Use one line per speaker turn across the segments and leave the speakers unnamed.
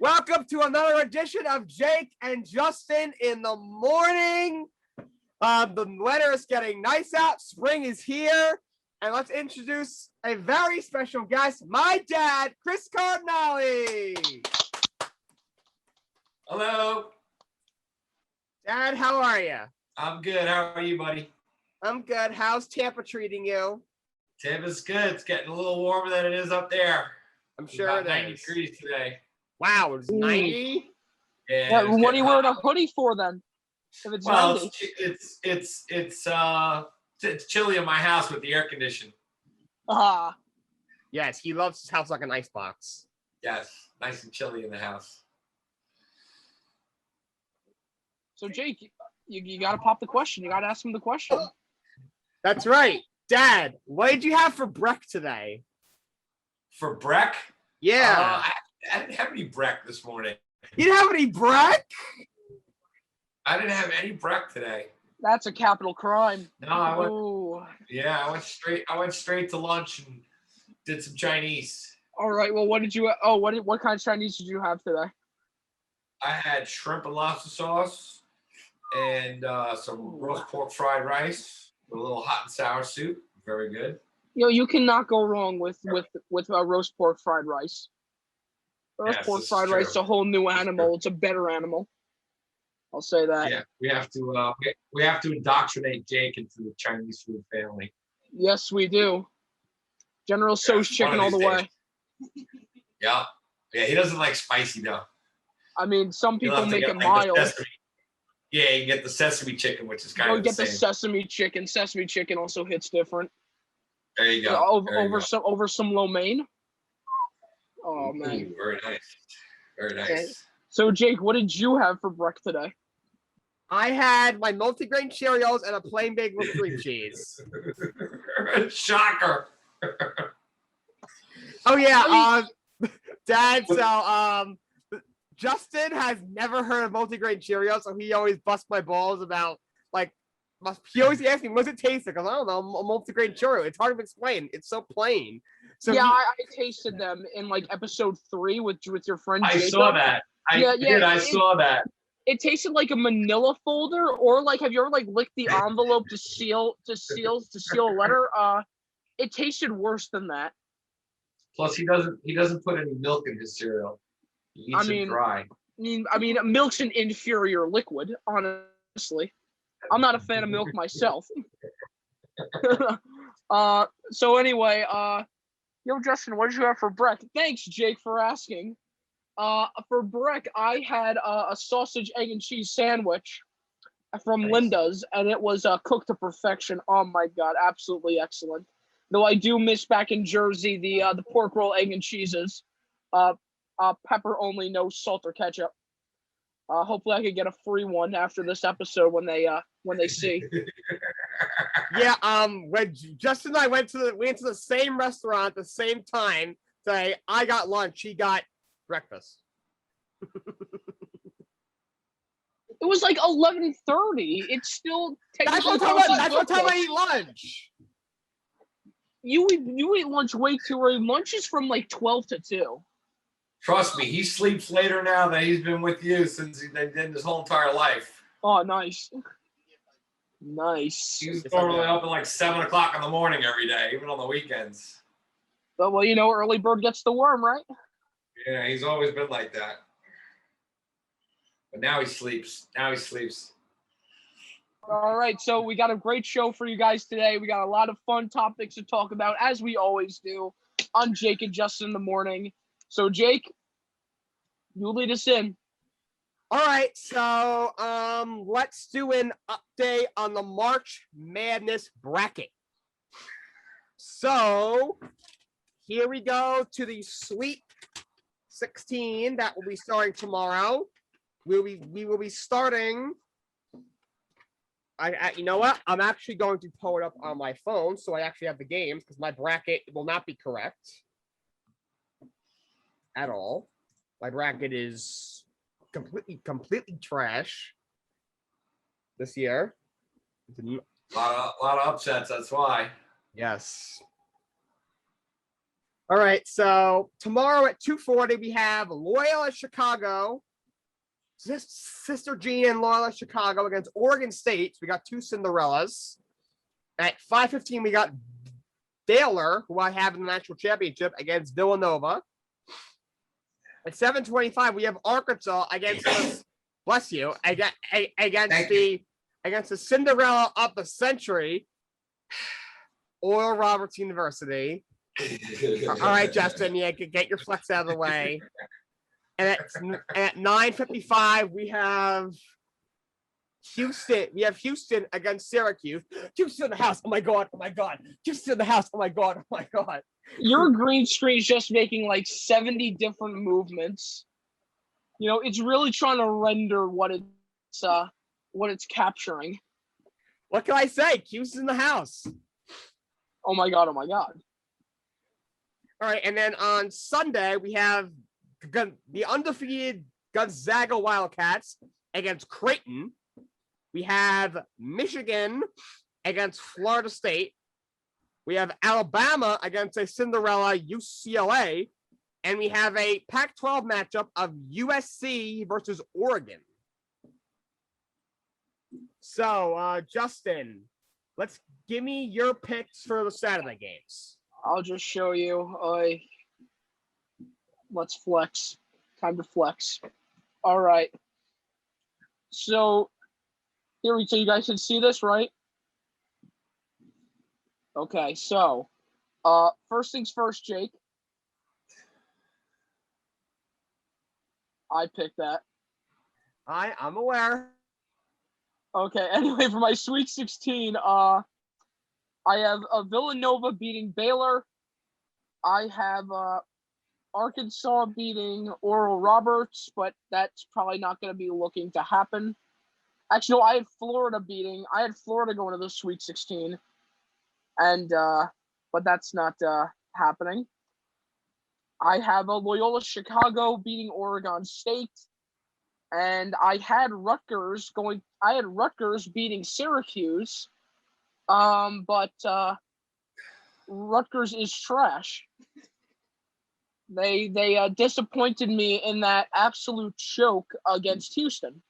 Welcome to another edition of Jake and Justin in the morning. The weather is getting nice out. Spring is here. And let's introduce a very special guest, my dad, Chris Cardinale.
Hello.
Dad, how are you?
I'm good. How are you, buddy?
I'm good. How's Tampa treating you?
Tampa's good. It's getting a little warmer than it is up there.
I'm sure
about
it
90
is.
degrees today.
Wow, it's 90?
Yeah,
what are you wearing a hoodie for then? If it's
well,
90?
it's chilly in my house with the air conditioning.
Yes, he loves his house like an icebox.
Yes, nice and chilly in the house.
So Jake, you got to pop the question. You got to ask him the question.
That's right. Dad, what did you have for brek today?
For brek?
Yeah.
I didn't have any brek this morning.
You didn't have any brek?
I didn't have any brek today.
That's a capital crime.
No, I went straight to lunch and did some Chinese.
All right. Well, what kind of Chinese did you have today?
I had shrimp and lobster sauce and some roast pork fried rice with a little hot and sour soup. Very good.
You cannot go wrong with roast pork fried rice. Roast pork fried rice is a whole new animal. It's a better animal. I'll say that.
Yeah, we have to indoctrinate Jake into the Chinese food family.
Yes, we do. General Tso's chicken all the way.
Yeah, he doesn't like spicy though.
I mean, some people make it mild.
Yeah, you get the sesame chicken, which is kind of the same.
The sesame chicken. Sesame chicken also hits different.
There you go.
Over some lo mein. Oh man.
Ooh, very nice. Very nice.
Okay. So Jake, what did you have for breakfast today?
I had my multigrain Cheerios and a plain bagel with cream cheese.
Shocker.
Oh yeah, Dad. So Justin has never heard of multigrain Cheerios, so he always busts my balls about he always asks me, "What's it taste like?" I don't know, a multigrain Cheerio. It's hard to explain. It's so plain. So
yeah, I tasted them in episode 3 with your friend.
I
Jacob.
Saw that. I saw that.
It tasted like a Manila folder, or have you ever licked the envelope to seal a letter? It tasted worse than that.
Plus, he doesn't put any milk in his cereal. He eats it dry.
I mean, milk's an inferior liquid. Honestly, I'm not a fan of milk myself. So anyway, Justin, what did you have for brek? Thanks, Jake, for asking. For brek, I had a sausage, egg, and cheese sandwich from Linda's, and it was cooked to perfection. Oh my god, absolutely excellent. Though I do miss back in Jersey the pork roll, egg, and cheeses, pepper only, no salt or ketchup. Hopefully, I could get a free one after this episode when they see.
Yeah, when Justin and I went to the same restaurant at the same time today, I got lunch, he got breakfast.
It was 11:30. It's still technically.
That's what time I eat lunch.
You eat lunch way too early. Lunch is from 12 to 2.
Trust me, he sleeps later now than he's been with you since he's been his whole entire life.
Oh, nice. Nice.
He's normally up at 7 o'clock in the morning every day, even on the weekends.
But early bird gets the worm, right?
Yeah, he's always been like that. But now he sleeps.
All right, so we got a great show for you guys today. We got a lot of fun topics to talk about, as we always do, on Jake and Justin in the morning. So, Jake, you lead us in.
All right, so let's do an update on the March Madness bracket. So here we go to the Sweet 16 that will be starting tomorrow. We will be starting. You know what? I'm actually going to pull it up on my phone, so I actually have the games because my bracket will not be correct at all. My bracket is completely trash this year.
A lot of upsets. That's why.
Yes. All right, so tomorrow at 2:40 we have Loyola Chicago, Sister Jean and Loyola Chicago against Oregon State. So we got two Cinderellas. At 5:15 we got Baylor, who I have in the national championship, against Villanova. At 7:25 we have Arkansas against the, bless you, against the Cinderella of the century, Oral Roberts University. All right, Justin, yeah, get your flex out of the way. And at 9:55 we have Houston. We have Houston against Syracuse. Houston in the house. Oh my god. Oh my god. Houston in the house. Oh my god. Oh my god.
Your green screen's just making like 70 different movements. You know, it's really trying to render what it's capturing.
What can I say? Houston in the house.
Oh my god. Oh my god.
All right, and then on Sunday we have the undefeated Gonzaga Wildcats against Creighton. We have Michigan against Florida State. We have Alabama against a Cinderella UCLA. And we have a Pac-12 matchup of USC versus Oregon. So, Justin, give me your picks for the Saturday games.
I'll just show you. Let's flex. Time to flex. All right. So so you guys can see this, right? Okay, so first things first, Jake. I picked that.
I'm aware.
Okay, anyway, for my Sweet 16, I have Villanova beating Baylor. I have Arkansas beating Oral Roberts, but that's probably not going to be looking to happen. Actually, no, I had Florida going to the Sweet 16, and but that's not happening. I have a Loyola Chicago beating Oregon State, and I had Rutgers beating Syracuse, but Rutgers is trash. They disappointed me in that absolute choke against Houston.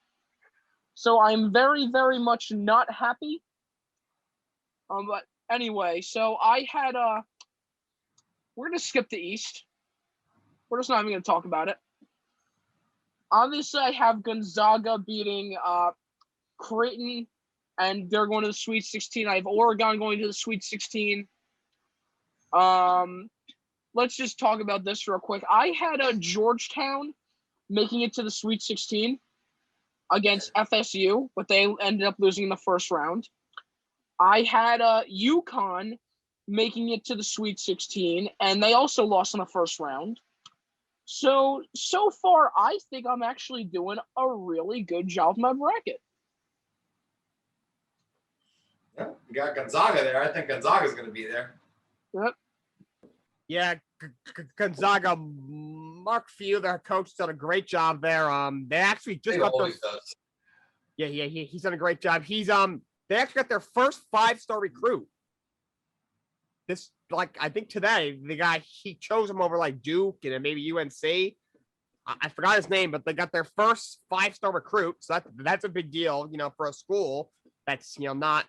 So I'm very, very much not happy. But anyway, so I had we're gonna skip the East. We're just not even gonna talk about it. Obviously, I have Gonzaga beating Creighton, and they're going to the Sweet 16. I have Oregon going to the Sweet 16. Let's just talk about this real quick. I had a Georgetown making it to the Sweet 16 against FSU, but they ended up losing in the first round. I had UConn making it to the Sweet 16, and they also lost in the first round. So far, I think I'm actually doing a really good job with my bracket.
Yeah, you got Gonzaga there. I think Gonzaga's going to be there.
Yep.
Yeah, Gonzaga, Mark Few, their coach, done a great job there. They actually just got their,
does.
Yeah, he's done a great job. He's they actually got their first 5-star recruit. This, like, I think today, the guy, he chose him over like Duke and then maybe UNC. I forgot his name, but they got their first 5-star recruit. So that's a big deal, for a school that's, not,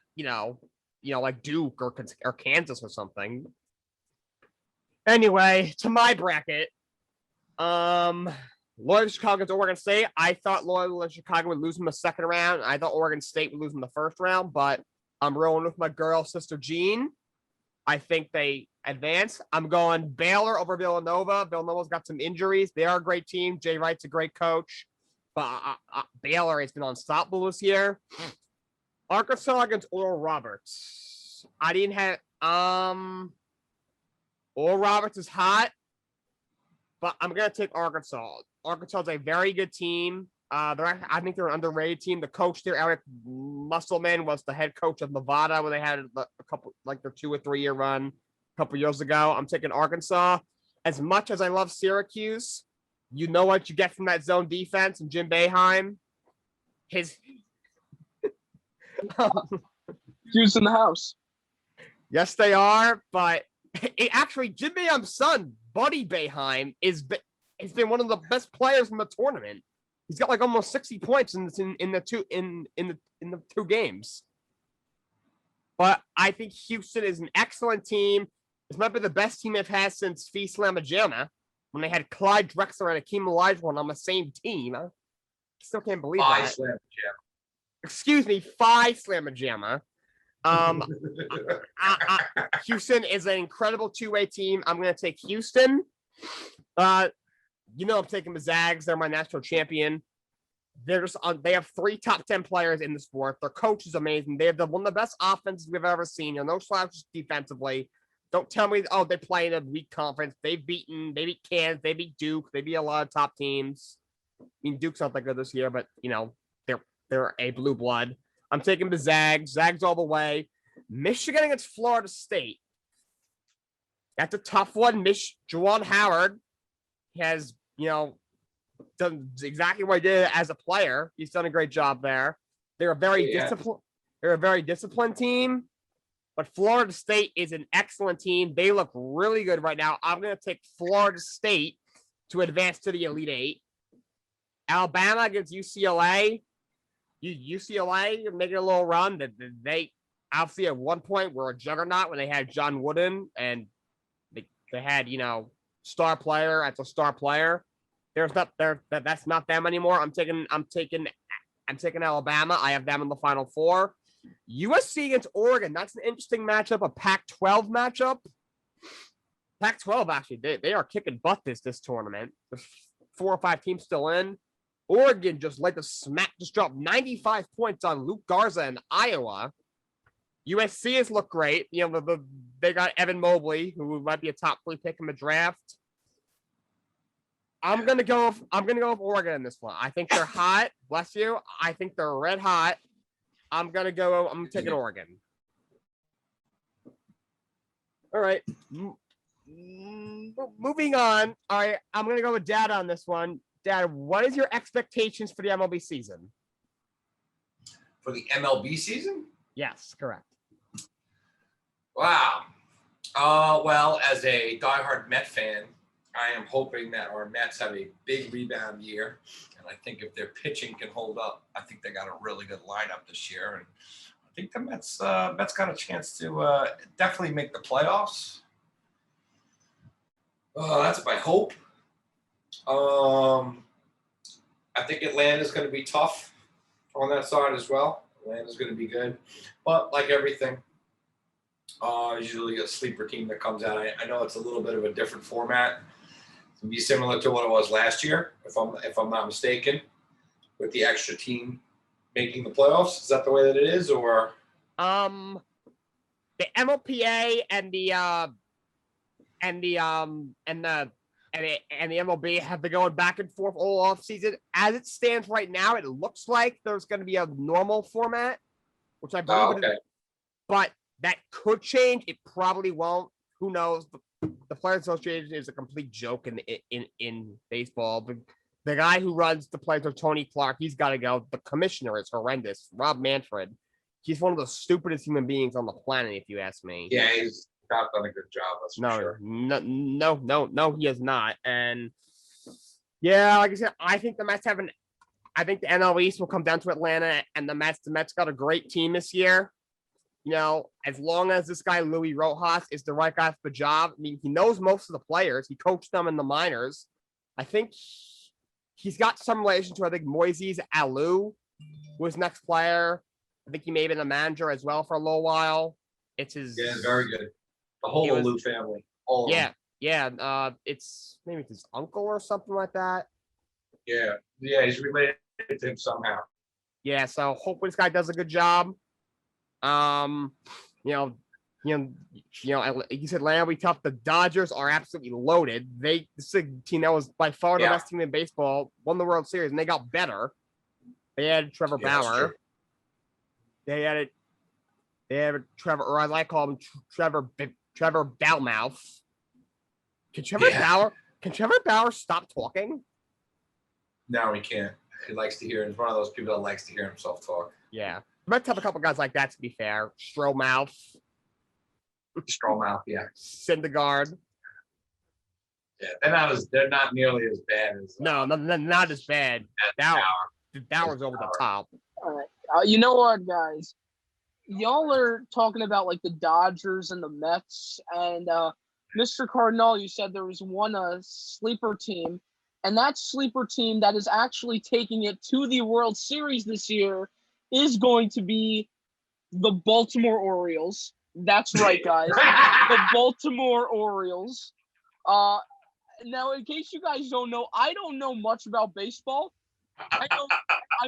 like Duke or Kansas or something. Anyway, to my bracket, Loyola Chicago to Oregon State. I thought Loyola Chicago would lose in the second round. I thought Oregon State would lose in the first round, but I'm rolling with my girl, Sister Jean. I think they advance. I'm going Baylor over Villanova. Villanova's got some injuries. They are a great team. Jay Wright's a great coach, but Baylor has been unstoppable this year. Arkansas against Oral Roberts. I didn't have Oral Roberts is hot, but I'm gonna take Arkansas. Arkansas is a very good team. I think they're an underrated team. The coach there, Eric Musselman, was the head coach of Nevada when they had a couple, like their 2 or 3 year run a couple years ago. I'm taking Arkansas. As much as I love Syracuse, you know what you get from that zone defense and Jim Boeheim. His
Hughes in the house.
Yes, they are, but Actually, Jim Boeheim's son, Buddy Boeheim, has been one of the best players in the tournament. He's got like almost 60 points in the two games. But I think Houston is an excellent team. This might be the best team they've had since Fee Slamajama, when they had Clyde Drexler and Akeem Olajuwon on the same team. I still can't believe that. Excuse me, Phi Slamajama. Houston is an incredible two-way team. I'm going to take Houston. I'm taking the Zags. They're my national champion. They have 3 top 10 players in the sport. Their coach is amazing. They have one of the best offenses we've ever seen. No slouches defensively. Don't tell me, they play in a weak conference. They beat Kansas, they beat Duke, they beat a lot of top teams. I mean, Duke's not that good this year, but they're a blue blood. I'm taking the Zags all the way. Michigan against Florida State. That's a tough one. Juwan Howard has, done exactly what he did as a player. He's done a great job there. They're a very disciplined team, but Florida State is an excellent team. They look really good right now. I'm going to take Florida State to advance to the Elite Eight. Alabama against UCLA. UCLA making a little run. They obviously at one point were a juggernaut when they had John Wooden, and they had star player after star player. That's not them anymore. I'm taking Alabama. I have them in the Final Four. USC against Oregon. That's an interesting matchup. A Pac-12 matchup. Pac-12 actually they are kicking butt this tournament. There's 4 or 5 teams still in. Oregon just dropped 95 points on Luke Garza in Iowa. USC has looked great. They got Evan Mobley, who might be a top 3 pick in the draft. I'm gonna go with Oregon in this one. I think they're hot. Bless you. I think they're red hot. I'm taking Oregon. All right. Moving on. All right. I'm gonna go with Dad on this one. Dad, what is your expectations for the MLB season?
For the MLB season?
Yes, correct.
Wow. Well, as a diehard Met fan, I am hoping that our Mets have a big rebound year. And I think if their pitching can hold up, I think they got a really good lineup this year. And I think the Mets got a chance to definitely make the playoffs. That's my hope. I think Atlanta's going to be tough on that side as well. Atlanta's going to be good. But like everything, usually a sleeper team that comes out. I know it's a little bit of a different format. It's going to be similar to what it was last year, if I'm not mistaken, with the extra team making the playoffs. Is that the way that it is, or?
The MLPA and the MLB have been going back and forth all off season. As it stands right now, it looks like there's going to be a normal format, which I believe it is, but that could change. It probably won't. Who knows? The Players Association is a complete joke in baseball. The guy who runs the Players, Tony Clark, he's got to go. The commissioner is horrendous. Rob Manfred. He's one of the stupidest human beings on the planet, if you ask me.
Yeah, he's not done a good job. That's for sure.
No, he has not. And yeah, like I said, I think the Mets I think the NL East will come down to Atlanta, and the Mets got a great team this year. As long as this guy, Louis Rojas, is the right guy for the job. I mean, he knows most of the players. He coached them in the minors. I think he's got some relation to, I think, Moises Alou, who is next player. I think he may have been a manager as well for a little while. It's his.
Yeah, very good. The whole Alou family.
It's maybe his uncle or something like that.
Yeah, he's related to him somehow.
Yeah, so hopefully this guy does a good job. Like you said, Atlanta will be tough. The Dodgers are absolutely loaded. This is a team that was by far the best team in baseball, won the World Series, and they got better. They had Trevor Bauer. They had Trevor, or as I call him, Trevor Bellmouth. Can Trevor Bauer stop talking?
No, he can't. He likes to hear. He's one of those people that likes to hear himself talk.
Yeah. Mets have a couple guys like that, to be fair. Stromouth.
Stromouth, yeah.
Syndergaard.
Yeah, they're not nearly as bad as
No, not as bad. That
Bauer.
was over the top.
All right. You know what, guys? Y'all are talking about like the Dodgers and the Mets, and Mr. Cardinale, you said there was one sleeper team, and that sleeper team that is actually taking it to the World Series this year is going to be the Baltimore Orioles. That's right, guys. The Baltimore Orioles. Now, in case you guys don't know, I don't know much about baseball. I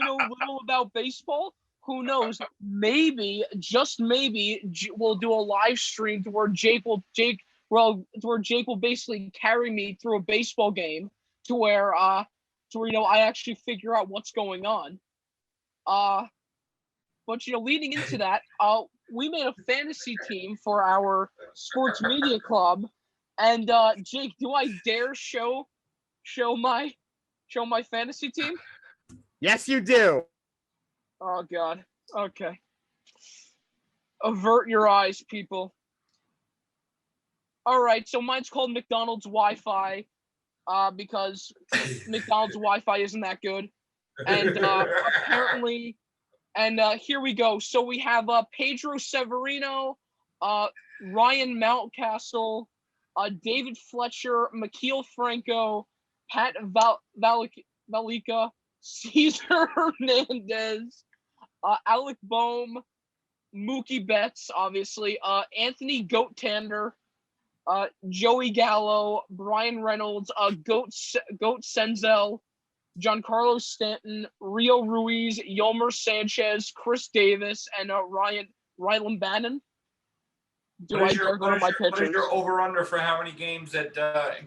know little about baseball. Who knows? Maybe, just maybe, we'll do a live stream to where Jake will basically carry me through a baseball game to where I actually figure out what's going on. But leading into that, we made a fantasy team for our sports media club, and Jake, do I dare show my fantasy team?
Yes, you do.
Oh God. Okay. Avert your eyes, people. All right, so mine's called McDonald's Wi-Fi, because McDonald's Wi-Fi isn't that good, and apparently, and here we go. So we have Pedro Severino, Ryan Mountcastle, David Fletcher, Makeel Franco, Pat Valika, Cesar Hernandez, Alec Boehm, Mookie Betts, obviously, Anthony Goat Tander, Joey Gallo, Brian Reynolds, Goat Senzel, Giancarlo Stanton, Rio Ruiz, Yolmer Sanchez, Chris Davis, and Rylan Bannon.
What is your over-under for how many games that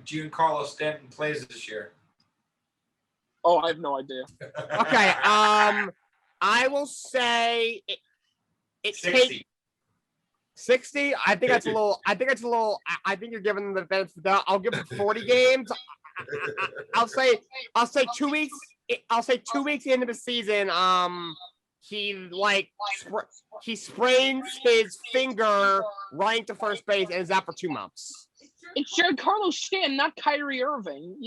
Giancarlo Stanton plays this year?
Oh, I have no idea.
Okay, I will say it
60.
60. I think that's a little. I think you're giving them the benefit of the doubt. I'll give him 40 games. I'll say 2 weeks. I'll say 2 weeks into the season. He sprains his finger running to first base and is out for 2 months.
It's Giancarlo Stanton, not Kyrie Irving.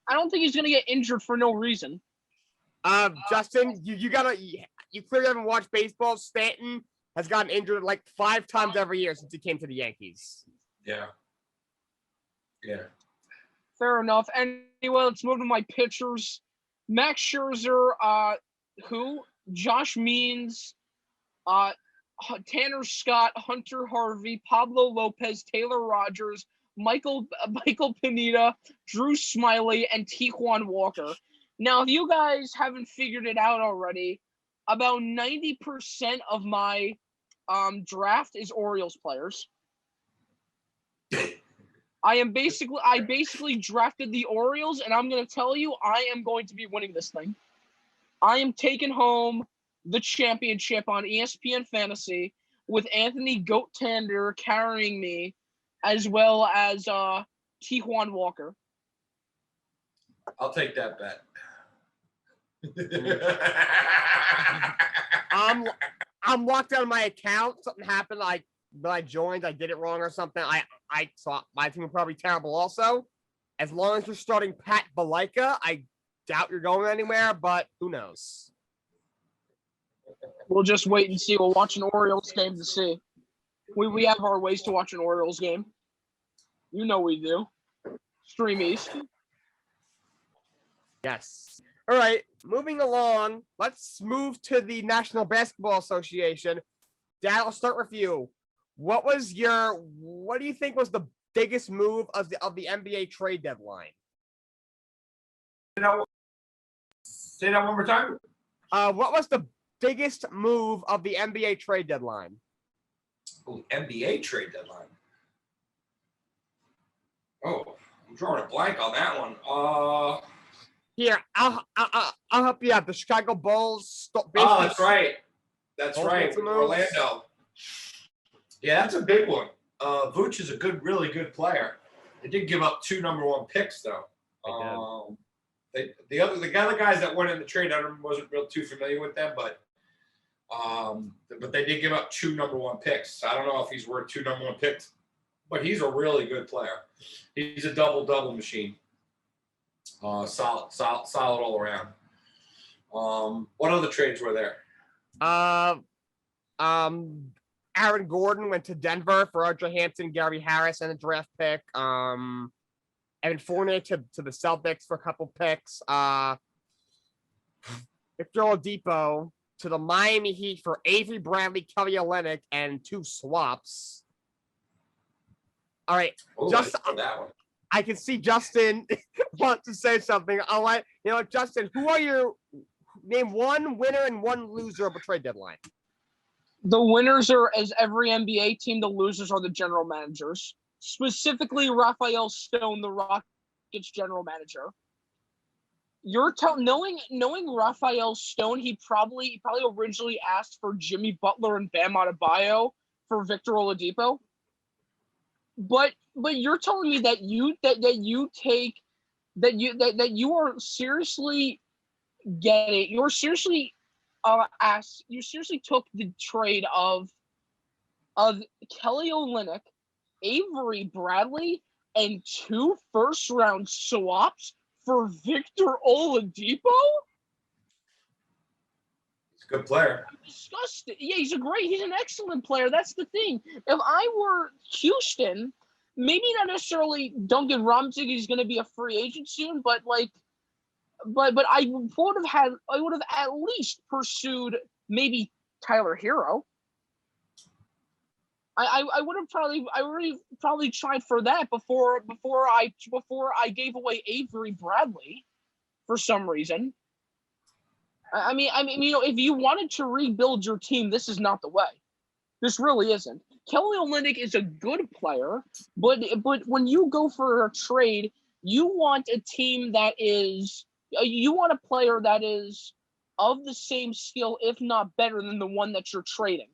I don't think he's gonna get injured for no reason.
Justin, you clearly haven't watched baseball. Stanton has gotten injured like 5 times every year since he came to the Yankees.
Yeah.
Fair enough. Anyway, let's move to my pitchers. Max Scherzer, Josh Means, Tanner Scott, Hunter Harvey, Pablo Lopez, Taylor Rogers, Michael Pineda, Drew Smiley, and Tijuan Walker. Now, if you guys haven't figured it out already, about 90% of my draft is Orioles players. I basically drafted the Orioles, and I'm going to tell you, I am going to be winning this thing. I am taking home the championship on ESPN Fantasy with Anthony Goat Tander carrying me, as well as Tijuan Walker.
I'll take that bet.
I'm locked out of my account. Something happened. When I joined, I did it wrong or something. I thought my team was probably terrible. Also, as long as you're starting Pat Valika, I doubt you're going anywhere. But who knows?
We'll just wait and see. We'll watch an Orioles game to see. We have our ways to watch an Orioles game. You know we do. Stream East.
Yes. All right. Moving along. Let's move to the National Basketball Association. Dad, I'll start with you. What do you think was the biggest move of the NBA trade deadline?
Say that one more time.
What was the biggest move of the NBA trade deadline?
Oh, NBA trade deadline. Oh, I'm drawing a blank on that one.
Here, I'll help you out. The Chicago Bulls.
That's right. That's right. Orlando. Yeah, that's a big one. Vooch is a really good player. They did give up 2 number 1 picks though. The other guys that went in the trade, I wasn't real too familiar with them, but But they did give up 2 number 1 picks. I don't know if he's worth 2 number 1 picks, but he's a really good player. He's a double machine. Solid all around. What other trades were there?
Aaron Gordon went to Denver for Archer Hampton, Gary Harris, and a draft pick. Evan Fournier to the Celtics for a couple picks. Victor Oladipo to the Miami Heat for Avery Bradley, Kelly Olynyk, and 2 swaps. All right, just
that one.
I can see Justin wants to say something. I'll let you know, Justin. Who are your name? 1 winner and 1 loser of a trade deadline.
The winners are, as every NBA team, the losers are the general managers. Specifically, Raphael Stone, the Rockets general manager. You're knowing Raphael Stone, he probably originally asked for Jimmy Butler and Bam Adebayo for Victor Oladipo. But you're telling me that you are seriously getting, you're seriously you seriously took the trade of Kelly Olynyk, Avery Bradley, and 2 first-round swaps for Victor Oladipo?
He's a good player.
I'm disgusted. Yeah, he's an excellent player. That's the thing. If I were Houston, maybe not necessarily Duncan Robinson, he's going to be a free agent soon, but I would have at least pursued maybe Tyler Hero. I would have probably tried for that before I gave away Avery Bradley for some reason. I mean, you know, if you wanted to rebuild your team, this is not the way. This really isn't. Kelly Olynyk is a good player, but when you go for a trade, you want a team that is, you want a player that is of the same skill, if not better than the one that you're trading.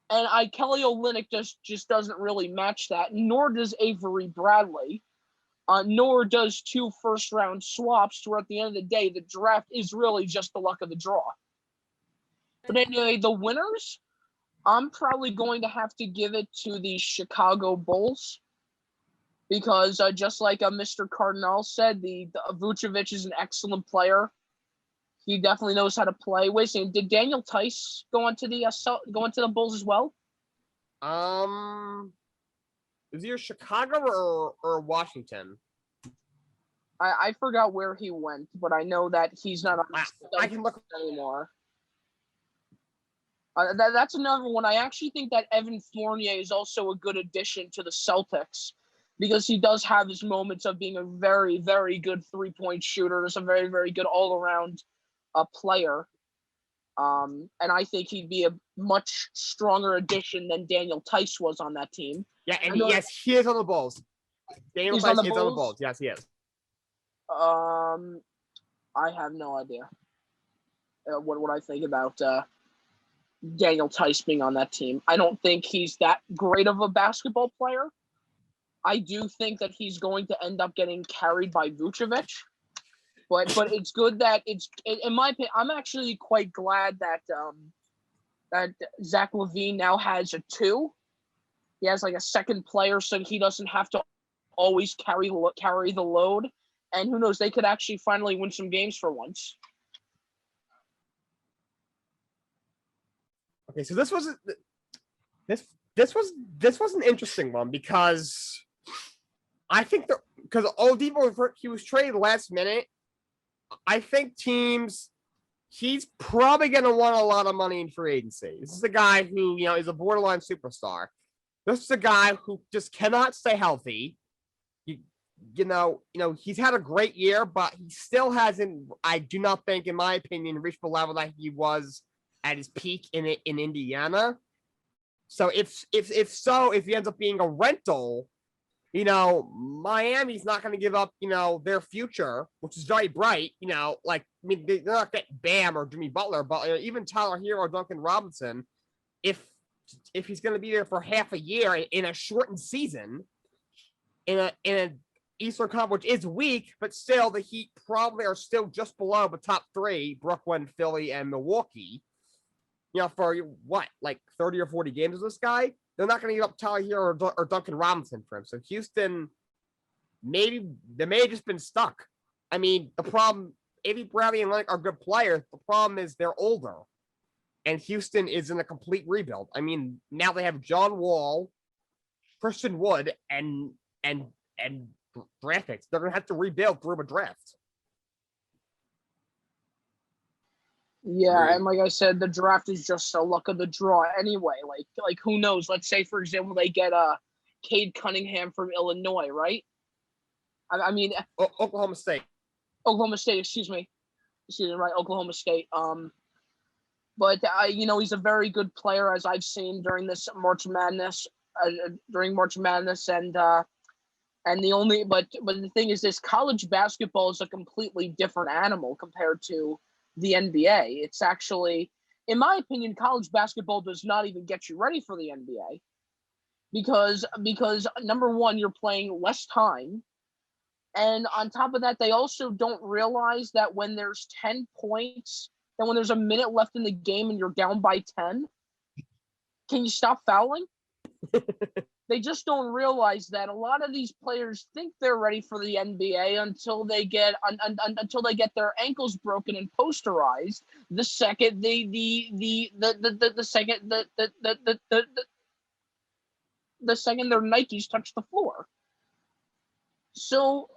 And Kelly Olynyk just doesn't really match that, nor does Avery Bradley, nor does 2 first-round swaps, where at the end of the day, the draft is really just the luck of the draw. But anyway, the winners, I'm probably going to have to give it to the Chicago Bulls because just like Mr. Cardinale said, the Vucevic is an excellent player. He definitely knows how to play. Wait a second, did Daniel Tice go into the Bulls as well?
Is he Chicago or Washington?
I forgot where he went, but I know that he's not
I can look
anymore. That's another one. I actually think that Evan Fournier is also a good addition to the Celtics because he does have his moments of being a very, very good 3-point shooter. Is a very, very good all-around player. And I think he'd be a much stronger addition than Daniel Tice was on that team.
Yeah, and yes, he is on the Bulls. Daniel Tice is on the Bulls. Yes, he is.
I have no idea what I think about Daniel Tice being on that team. I don't think he's that great of a basketball player. I do think that he's going to end up getting carried by Vucevic. But it's good that in my opinion, I'm actually quite glad that that Zach LaVine now has a 2. He has like a second player, so he doesn't have to always carry the load. And who knows, they could actually finally win some games for once.
Okay, so this was an interesting one because I think because Oladipo, he was traded last minute. I think he's probably going to want a lot of money in free agency. This is a guy who, is a borderline superstar. This is a guy who just cannot stay healthy. He's had a great year, but he still hasn't, I do not think, in my opinion, reached the level that he was at his peak in Indiana. So if he ends up being a rental, Miami's not going to give up, their future, which is very bright. They're not getting Bam or Jimmy Butler, but even Tyler Hero or Duncan Robinson, if he's going to be there for half a year in a shortened season, in an Eastern Conference, which is weak, but still the Heat probably are still just below the top 3, Brooklyn, Philly, and Milwaukee. for what, like 30 or 40 games of this guy, they're not going to give up Tyler Hero or Duncan Robinson for him. So Houston, maybe they may have just been stuck. I mean, the problem, Avery Bradley and Lennox are good players. The problem is they're older. And Houston is in a complete rebuild. I mean, now they have John Wall, Christian Wood, and draft picks. They're gonna have to rebuild through a draft.
Yeah,
Right.
and like I said, the draft is just a luck of the draw anyway. Like who knows? Let's say, for example, they get Cade Cunningham from Illinois, right? I mean,
Oklahoma State.
Oklahoma State, excuse me, right? Oklahoma State. But he's a very good player, as I've seen during this March Madness, and the thing is, this college basketball is a completely different animal compared to the NBA. It's actually, in my opinion, college basketball does not even get you ready for the NBA because number one, you're playing less time. And on top of that, they also don't realize that when there's 10 points, that when there's a minute left in the game and you're down by 10, can you stop fouling? They just don't realize that a lot of these players think they're ready for the NBA until they get their ankles broken and posterized the second the second their Nikes touch the floor. So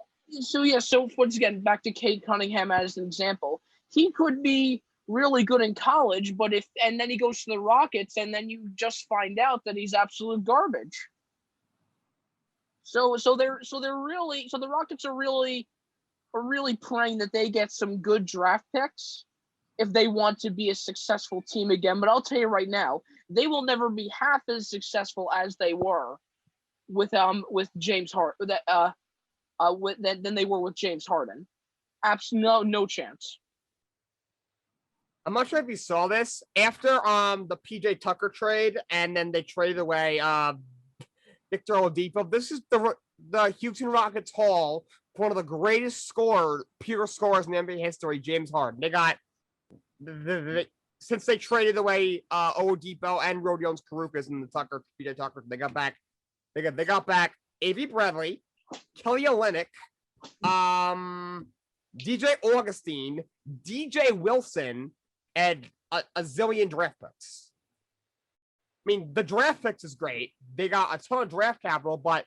once again, back to Cade Cunningham as an example. He could be really good in college, but then he goes to the Rockets, and then you just find out that he's absolute garbage. So the Rockets are really praying that they get some good draft picks if they want to be a successful team again. But I'll tell you right now, they will never be half as successful as they were with James Harden. Than they were with James Harden. Absolutely no chance.
I'm not sure if you saw this after the PJ Tucker trade, and then they traded away Victor Oladipo. This is the Houston Rockets haul for one of the greatest pure scorers in NBA history, James Harden. They got since they traded away Oladipo and Rodions Kurukas and the PJ Tucker, they got back A.V. Bradley, Kelly Olynyk, DJ Augustine, DJ Wilson, and a zillion draft picks. I mean, the draft picks is great. They got a ton of draft capital, but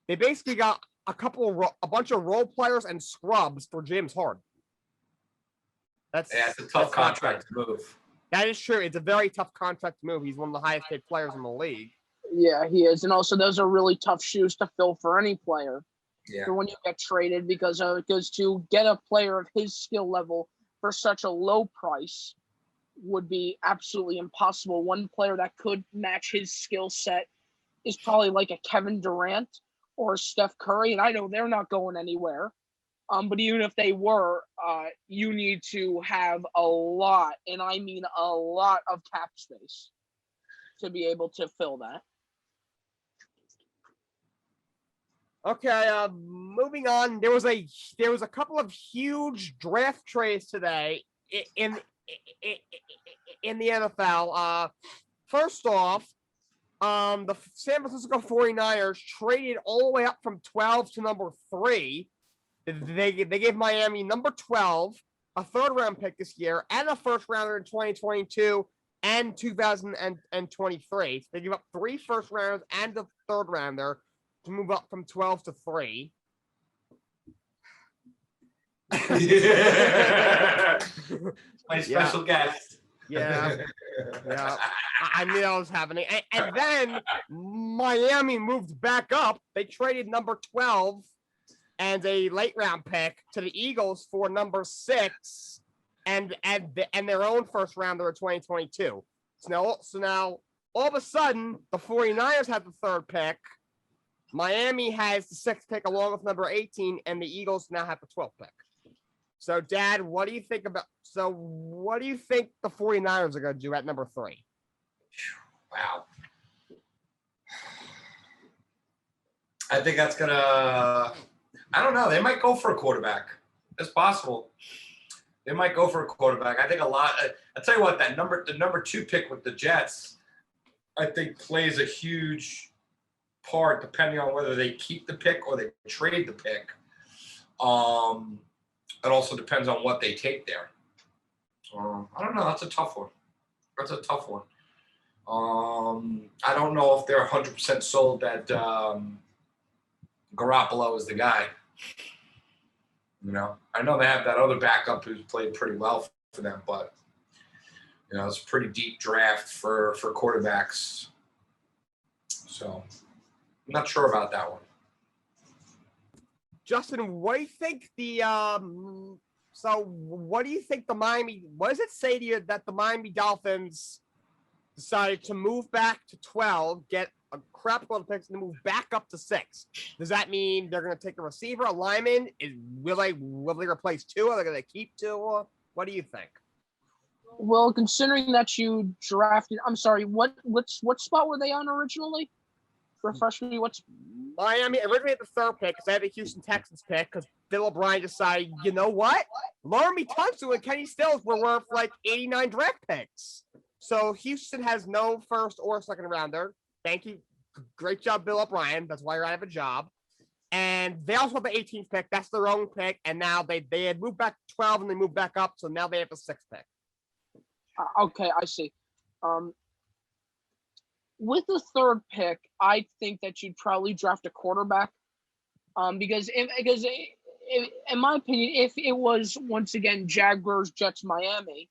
they basically got a bunch of role players and scrubs for James Harden.
That's a tough contract to move.
That is true. It's a very tough contract to move. He's one of the highest paid players in the league.
Yeah, he is. And also, those are really tough shoes to fill for any player.
Yeah.
For when you get traded, because to get a player of his skill level for such a low price would be absolutely impossible. One player that could match his skill set is probably like a Kevin Durant or Steph Curry, and I know they're not going anywhere. But even if they were, you need to have a lot, and I mean a lot of cap space to be able to fill that.
Okay, moving on. There was a couple of huge draft trades today in the NFL. First off, the San Francisco 49ers traded all the way up from 12 to number 3. They gave Miami number 12, a third-round pick this year, and a first-rounder in 2022 and 2023. So they give up 3 first-rounders and a third-rounder to move up from 12 to 3.
My special guest.
Yeah. I knew that was happening. And then Miami moved back up. They traded number 12 and a late round pick to the Eagles for number 6 and their own first rounder in 2022. So now all of a sudden the 49ers have the 3rd pick. Miami has the 6th pick along with number 18, and the Eagles now have the 12th pick. So, Dad, what do you think the 49ers are going to do at number 3?
Wow. I think that's going to – I don't know. They might go for a quarterback. It's possible. They might go for a quarterback. I think a lot. I tell you what, the number 2 pick with the Jets, I think plays a huge part depending on whether they keep the pick or they trade the pick. It also depends on what they take there. I don't know. That's a tough one. I don't know if they're 100% sold that Garoppolo is the guy. I know they have that other backup who's played pretty well for them, but it's a pretty deep draft for quarterbacks. So I'm not sure about that one.
Justin, what do you think what do you think what does it say to you that the Miami Dolphins decided to move back to 12, get a crap load of picks, and then move back up to 6? Does that mean they're going to take a receiver, a lineman? Will they replace Tua? Are they going to keep Tua? What do you think?
Well, considering that you drafted, I'm sorry, what spot were they on originally? Refresh me. What's
Miami originally had the 3rd pick because they had the Houston Texans pick because Bill O'Brien decided, you know what? Laramie Tunsil and Kenny Stills were worth like 89 draft picks. So Houston has no 1st or 2nd rounder. Thank you. Great job, Bill O'Brien. That's why you're out of a job. And they also have the 18th pick. That's their own pick. And now they had moved back to 12 and they moved back up. So now they have a 6th pick.
Okay, I see. With the 3rd pick, I think that you'd probably draft a quarterback. Because in my opinion, if it was once again Jaguars, Jets, Miami,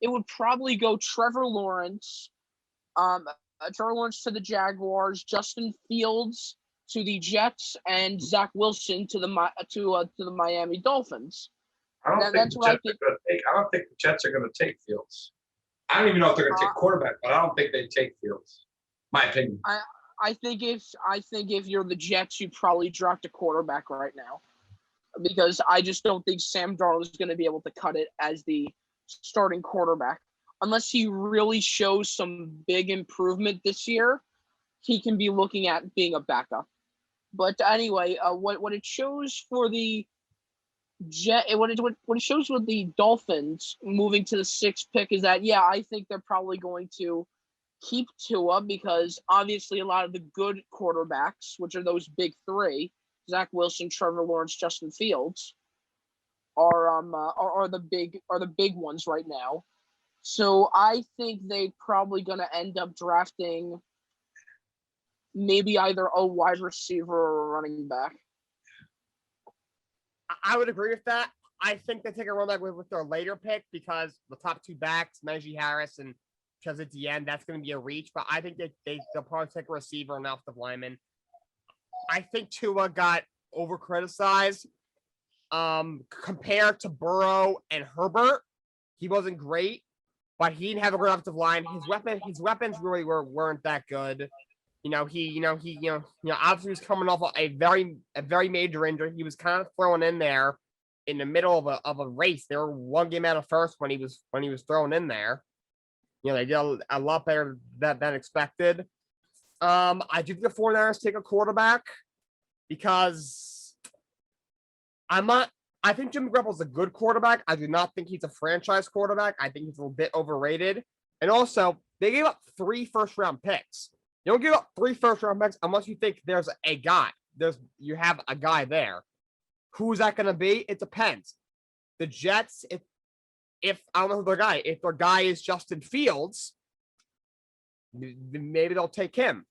it would probably go Trevor Lawrence to the Jaguars, Justin Fields to the Jets, and Zach Wilson to the Miami Dolphins.
I don't think the Jets are going to take Fields. I don't even know if they're going to take quarterback, but I don't think they take Fields. My opinion.
I think if you're the Jets, you'd probably draft a quarterback right now, because I just don't think Sam Darnold is going to be able to cut it as the starting quarterback unless he really shows some big improvement this year. He can be looking at being a backup. But anyway, what it shows for the what it shows with the Dolphins moving to the 6th pick is that I think they're probably going to keep Tua because obviously a lot of the good quarterbacks, which are those big 3, Zach Wilson, Trevor Lawrence, Justin Fields, are the big ones right now. So I think they're probably going to end up drafting maybe either a wide receiver or a running back.
I would agree with that. I think they take a running back with their later pick because the top 2 backs, Najee Harris and because at the end, that's going to be a reach. But I think they'll probably take a receiver and offensive lineman. I think Tua got over-criticized. Compared to Burrow and Herbert, he wasn't great, but he didn't have a good offensive line. His weapons really weren't that good. Obviously he was coming off a very major injury. He was kind of thrown in there in the middle of a race. They were 1 game out of first when he was thrown in there. They did a lot better than expected. I do think the 49ers take a quarterback because I think Jimmy Garoppolo's a good quarterback. I do not think he's a franchise quarterback. I think he's a little bit overrated. And also, they gave up 3 first-round picks. You don't give up 3 first-round picks unless you think there's a guy. You have a guy there. Who's that going to be? It depends. The Jets, if I don't know who their guy. If their guy is Justin Fields, maybe they'll take him.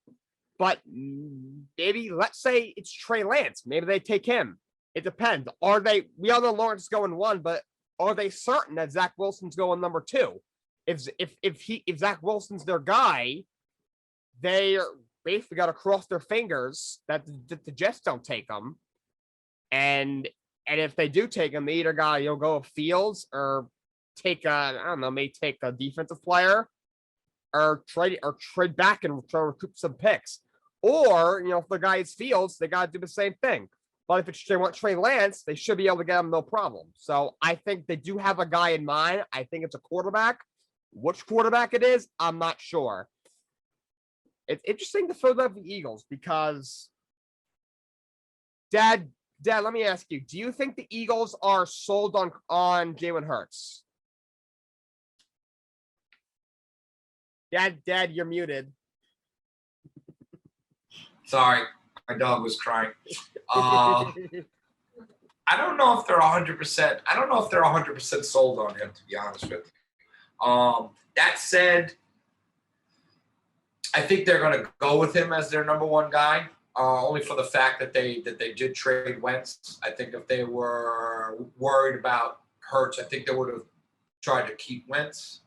But maybe let's say it's Trey Lance. Maybe they take him. It depends. We all know Lawrence is going 1, but are they certain that Zach Wilson's going number 2? If Zach Wilson's their guy, they basically got to cross their fingers that the Jets don't take him. And if they do take him, they either go with Fields or take maybe take a defensive player or trade back and try to recoup some picks. Or, if the guy is Fields, they got to do the same thing. But if they want Trey Lance, they should be able to get him no problem. So I think they do have a guy in mind. I think it's a quarterback. Which quarterback it is, I'm not sure. It's interesting to Philadelphia Eagles because Dad, Dad, let me ask you: do you think the Eagles are sold on Jalen Hurts? Dad, you're muted.
Sorry, my dog was crying. I don't know if they're 100%. I don't know if they're 100% sold on him, to be honest with you. That said, I think they're going to go with him as their number one guy, only for the fact that they did trade Wentz. I think if they were worried about Hurts, I think they would have tried to keep Wentz.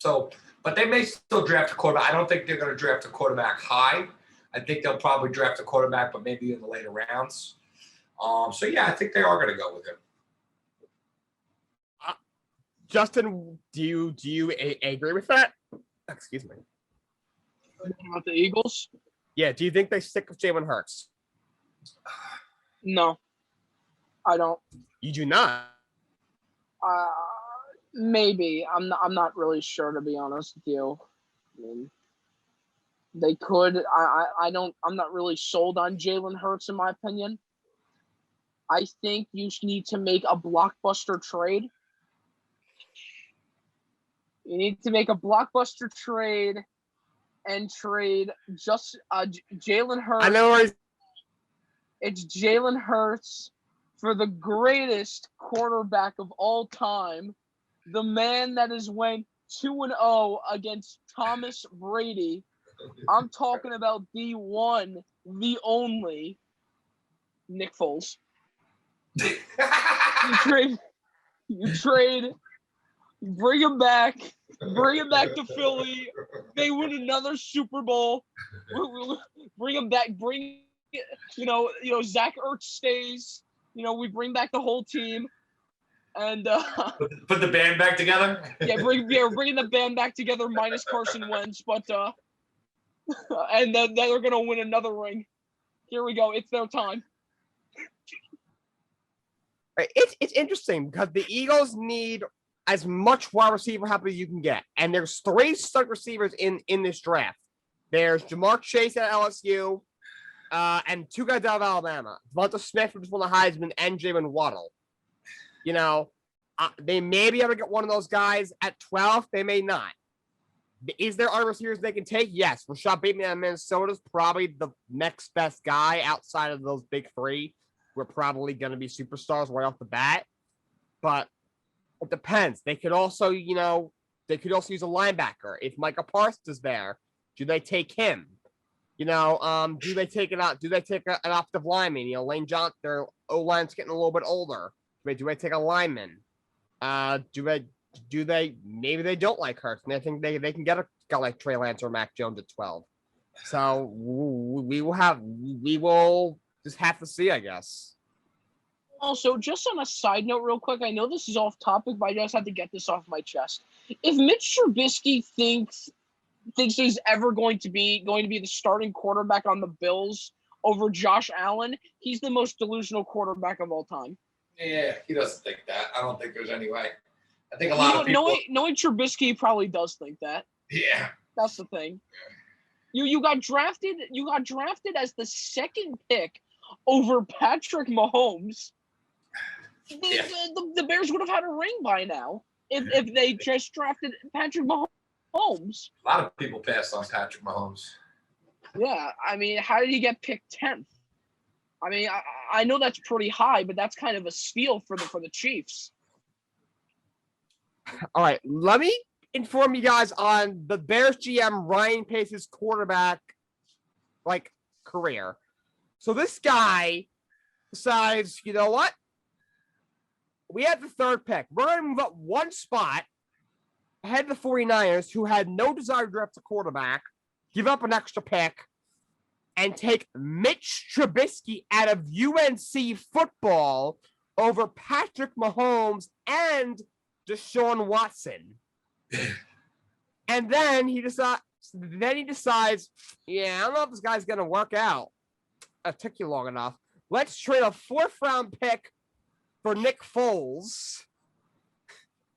But they may still draft a quarterback. I don't think they're going to draft a quarterback high. I think they'll probably draft a quarterback, but maybe in the later rounds. So yeah, I think they are going to go with him.
Justin, do you agree with that? Excuse me.
About the Eagles?
Yeah. Do you think they stick with Jalen Hurts?
No, I don't.
You do not.
Maybe. I'm not really sure, to be honest with you. I mean, they could. I don't. I'm not really sold on Jalen Hurts, in my opinion. I think you need to make a blockbuster trade. You need to make a blockbuster trade and trade just Jalen Hurts.
I know
it's Jalen Hurts for the greatest quarterback of all time, the man that has went 2-0 against Thomas Brady. I'm talking about the one, the only, Nick Foles. You trade, bring him back to Philly. They win another Super Bowl. Bring him back. Zach Ertz stays. We bring back the whole team, and
put the band back together.
we're bringing the band back together minus Carson Wentz, but and then they're gonna win another ring. Here we go. It's their time.
It's interesting because the Eagles need as much wide receiver help as you can get. And there's 3 stud receivers in this draft. There's Jamar Chase at LSU, and 2 guys out of Alabama. Devonta Smith, who just won the Heisman, and Jalen Waddle. They may be able to get one of those guys at 12. They may not. Is there other receivers they can take? Yes. Rashad Bateman out of Minnesota is probably the next best guy outside of those big 3. We're probably going to be superstars right off the bat. But it depends. They could also, use a linebacker. If Micah Parsons is there, do they take him? Do they take an offensive lineman? Lane Johnson, their O-line's getting a little bit older. Do they take a lineman? Do they maybe they don't like Hurts and they think they can get a guy like Trey Lance or Mac Jones at 12. So we will just have to see, I guess.
Also, just on a side note, real quick, I know this is off topic, but I just have to get this off my chest. If Mitch Trubisky thinks he's ever going to be the starting quarterback on the Bills over Josh Allen, he's the most delusional quarterback of all time.
Yeah, he doesn't think that. I don't think there's any way. I think a lot of people.
Knowing Trubisky probably does think that.
Yeah,
that's the thing. You got drafted as the 2nd pick over Patrick Mahomes. The Bears would have had a ring by now if they just drafted Patrick Mahomes.
A lot of people passed on Patrick Mahomes.
Yeah, I mean, how did he get picked 10th? I mean, I know that's pretty high, but that's kind of a steal for the Chiefs.
All right, let me inform you guys on the Bears GM Ryan Pace's quarterback career. So this guy decides, you know what? We had the 3rd pick. We're going to move up 1 spot ahead of the 49ers, who had no desire to draft a quarterback, give up an extra pick, and take Mitch Trubisky out of UNC football over Patrick Mahomes and Deshaun Watson. And then he decides, yeah, I don't know if this guy's going to work out. It took you long enough. Let's trade a 4th round pick for Nick Foles.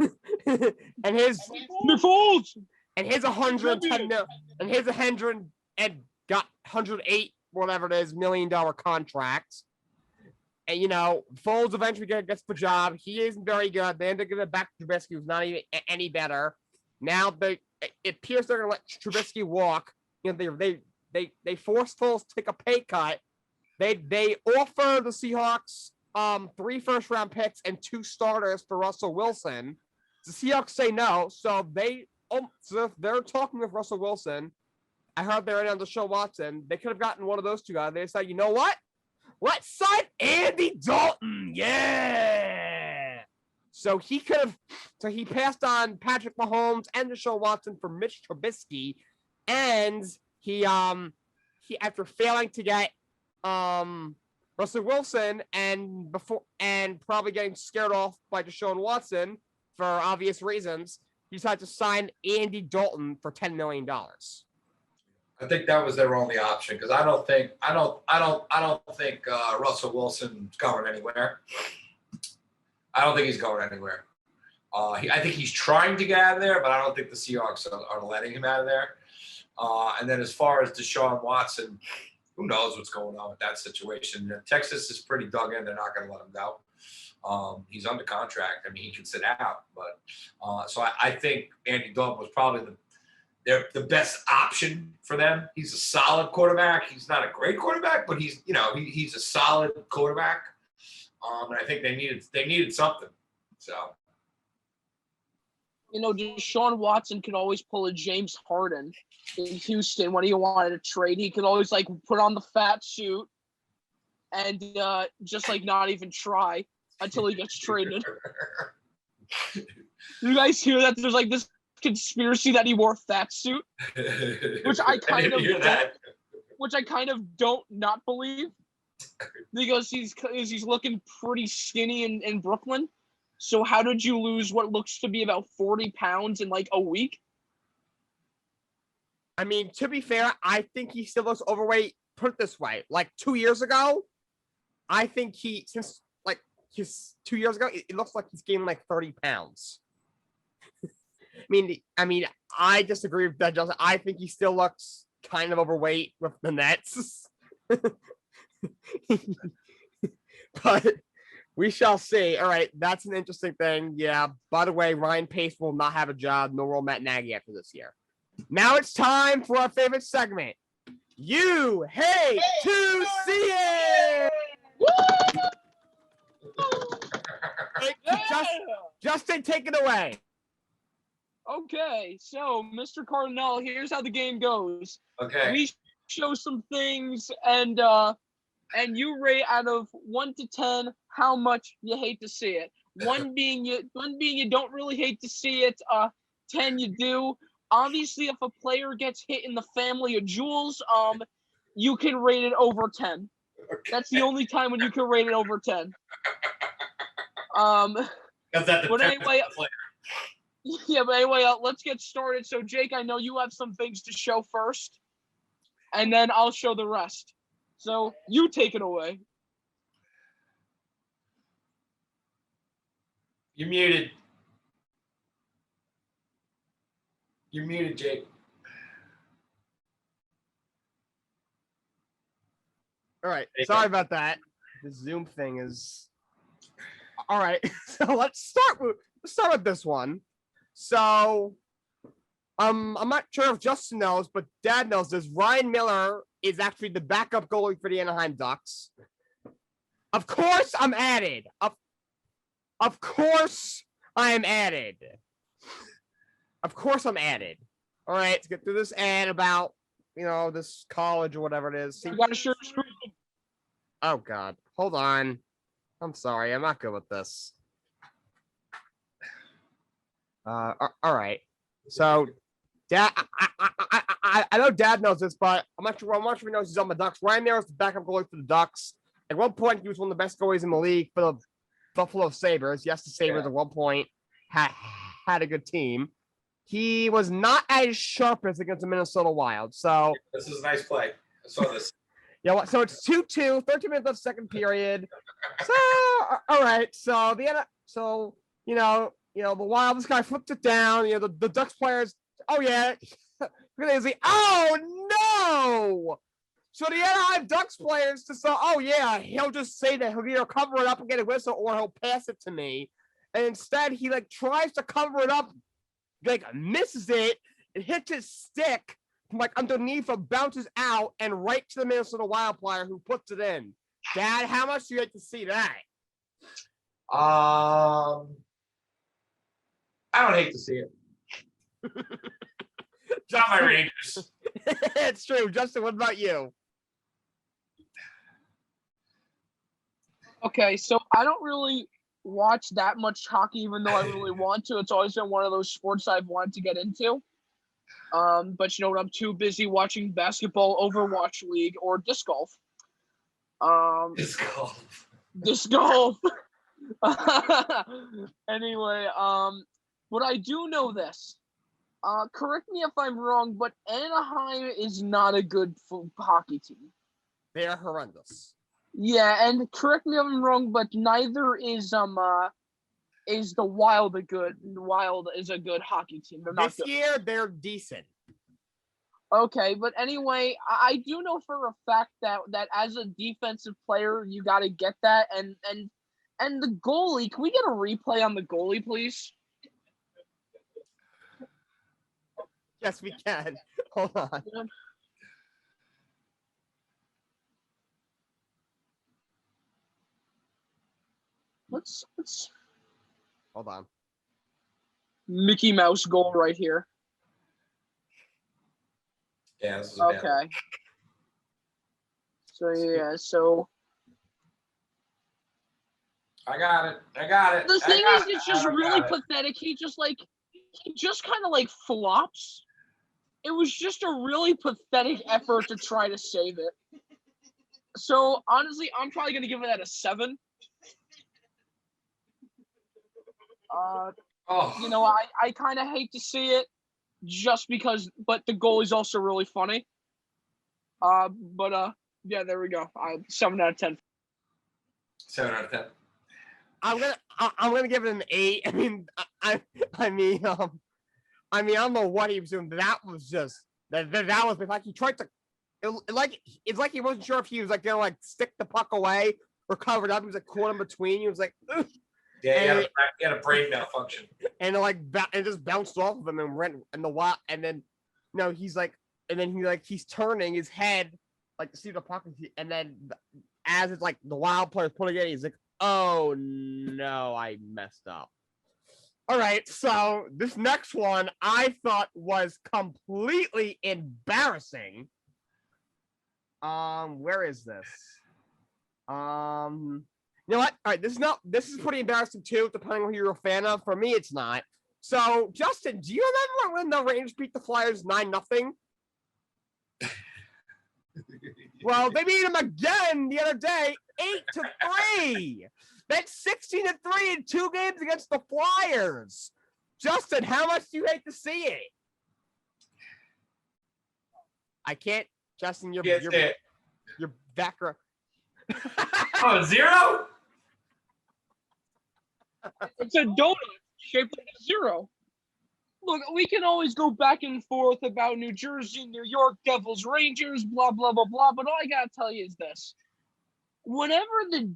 and his
Nick Foles
and his 110 mil and his 100 and got 108 whatever it is, $1 million contract. And Foles eventually gets the job. He isn't very good. They end up giving it back to Trubisky, who's not even any better. Now it appears they're gonna let Trubisky walk. They forced Foles to take a pay cut. They offer the Seahawks 3 first-round picks and 2 starters for Russell Wilson. The Seahawks say no, so they're talking with Russell Wilson. I heard they're in on Deshaun Watson. They could have gotten one of those 2 guys. They said, you know what? Let's sign Andy Dalton. Yeah. So he passed on Patrick Mahomes and Deshaun Watson for Mitch Trubisky, and he after failing to get Russell Wilson and probably getting scared off by Deshaun Watson for obvious reasons, he decided to sign Andy Dalton for $10 million.
I think that was their only option because I don't think Russell Wilson's going anywhere. I don't think he's going anywhere. I think he's trying to get out of there, but I don't think the Seahawks are letting him out of there. And then as far as Deshaun Watson, who knows what's going on with that situation? Texas is pretty dug in. They're not going to let him go. He's under contract. I mean, he can sit out. But so I think Andy Dalton was probably the best option for them. He's a solid quarterback. He's not a great quarterback, but he's a solid quarterback. And I think they needed something. So.
Deshaun Watson could always pull a James Harden in Houston when he wanted to trade. He could always put on the fat suit and just not even try until he gets traded. You guys hear that? There's this conspiracy that he wore a fat suit, which I kind of don't not believe, because he's looking pretty skinny in Brooklyn. So how did you lose what looks to be about 40 pounds in a week?
I mean, to be fair, I think he still looks overweight. Put it this way, 2 years ago, I think it looks like he's gained 30 pounds. I mean, I disagree with that, Justin. I think he still looks kind of overweight with the Nets. But we shall see. All right, that's an interesting thing. Yeah, by the way, Ryan Pace will not have a job, nor will Matt Nagy after this year. Now it's time for our favorite segment. You hate to see it! Justin, take it away.
Okay, so Mr. Cardinale, here's how the game goes.
Okay.
We show some things, and you rate out of 1 to 10 how much you hate to see it. 1 being you don't really hate to see it. 10 you do. Obviously, if a player gets hit in the family of jewels, you can rate it over 10. Okay. That's the only time when you can rate it over 10. But anyway, let's get started. So, Jake, I know you have some things to show first, and then I'll show the rest. So, you take it away.
You're muted. You're muted, Jake.
All right. Sorry about that. The Zoom thing is. All right. So let's start with this one. So, I'm not sure if Justin knows, but Dad knows this. Ryan Miller is actually the backup goalie for the Anaheim Ducks. Of course, I'm added. Of course, I am added. Of course, I'm added. All right, let's get through this ad about this college or whatever it is.
You got to share screen.
Oh God, hold on. I'm sorry, I'm not good with this. All right. So, Dad, I know Dad knows this, but I'm not sure if he knows he's on the Ducks. Ryan Miller is the backup goalie for the Ducks. At one point, he was one of the best goalies in the league for the Buffalo Sabres. Yes, the Sabres at one point had a good team. He was not as sharp as against the Minnesota Wild. So
this is a nice play. I saw this.
Yeah, so it's 2-2, 13 minutes left second period. So all right, so the Wild, this guy flipped it down. The Ducks players. Oh yeah, oh no! So the Anaheim Ducks players just thought, oh yeah, he'll just say that he'll either cover it up and get a whistle, or he'll pass it to me. And instead, he like tries to cover it up, like misses it, it hits his stick from like underneath, and bounces out and right to the Minnesota Wild player who puts it in. Dad, how much do you like to see that?
I don't hate to see it. It's not my Rangers.
It's true. Justin, what about you?
Okay, so I don't really watch that much hockey, even though I really want to. It's always been one of those sports I've wanted to get into. But you know what? I'm too busy watching basketball, Overwatch League, or disc golf.
Disc golf.
Disc golf. Anyway, but I do know this. Correct me if I'm wrong, but Anaheim is not a good hockey team.
They are horrendous.
Yeah, and correct me if I'm wrong, but neither is the Wild a good. Wild is a good hockey team. They're not
This
good.
year, they're decent.
Okay, but anyway, I do know for a fact that as a defensive player, you got to get that, and the goalie. Can we get a replay on the goalie, please?
Yes, we can. Hold on.
Let's
Hold on.
Mickey Mouse goal right here.
Yeah, this is a bad one.
Okay. So yeah, so
I got it.
the
I
thing
got
is,
it.
it's just
I
really
got it.
pathetic. He just kind of like flops. It was just a really pathetic effort to try to save it. So honestly, I'm probably gonna give it a 7.
Oh,
You know, I kind of hate to see it, just because, but the goalie's also really funny. Yeah, there we go. 7 out of 10.
7 out of 10.
I'm gonna give it an 8. I mean, I don't know what he was doing. That was just that was like he tried to, it's like he wasn't sure if he was like gonna like stick the puck away or cover it up. He was like caught in between. He was like, ugh.
Yeah, he had a brain malfunction.
And it just bounced off of him and went and and then he's like, and then he's turning his head like to see the puck, and then as it's like the Wild player's pulling it, he's like, oh no, I messed up. All right, so this next one I thought was completely embarrassing. Where is this? You know what? All right, this is pretty embarrassing too, depending on who you're a fan of. For me, it's not. So, Justin, do you remember when the Rangers beat the Flyers 9-0? Well, they beat them again the other day, 8-3. That's 16-3 in 2 games against the Flyers. Justin, how much do you hate to see it? I can't, Justin. You're background.
Oh, 0?
It's a donut shaped like a 0. Look, we can always go back and forth about New Jersey, New York, Devils, Rangers, blah, blah, blah, blah. But all I got to tell you is this. Whenever the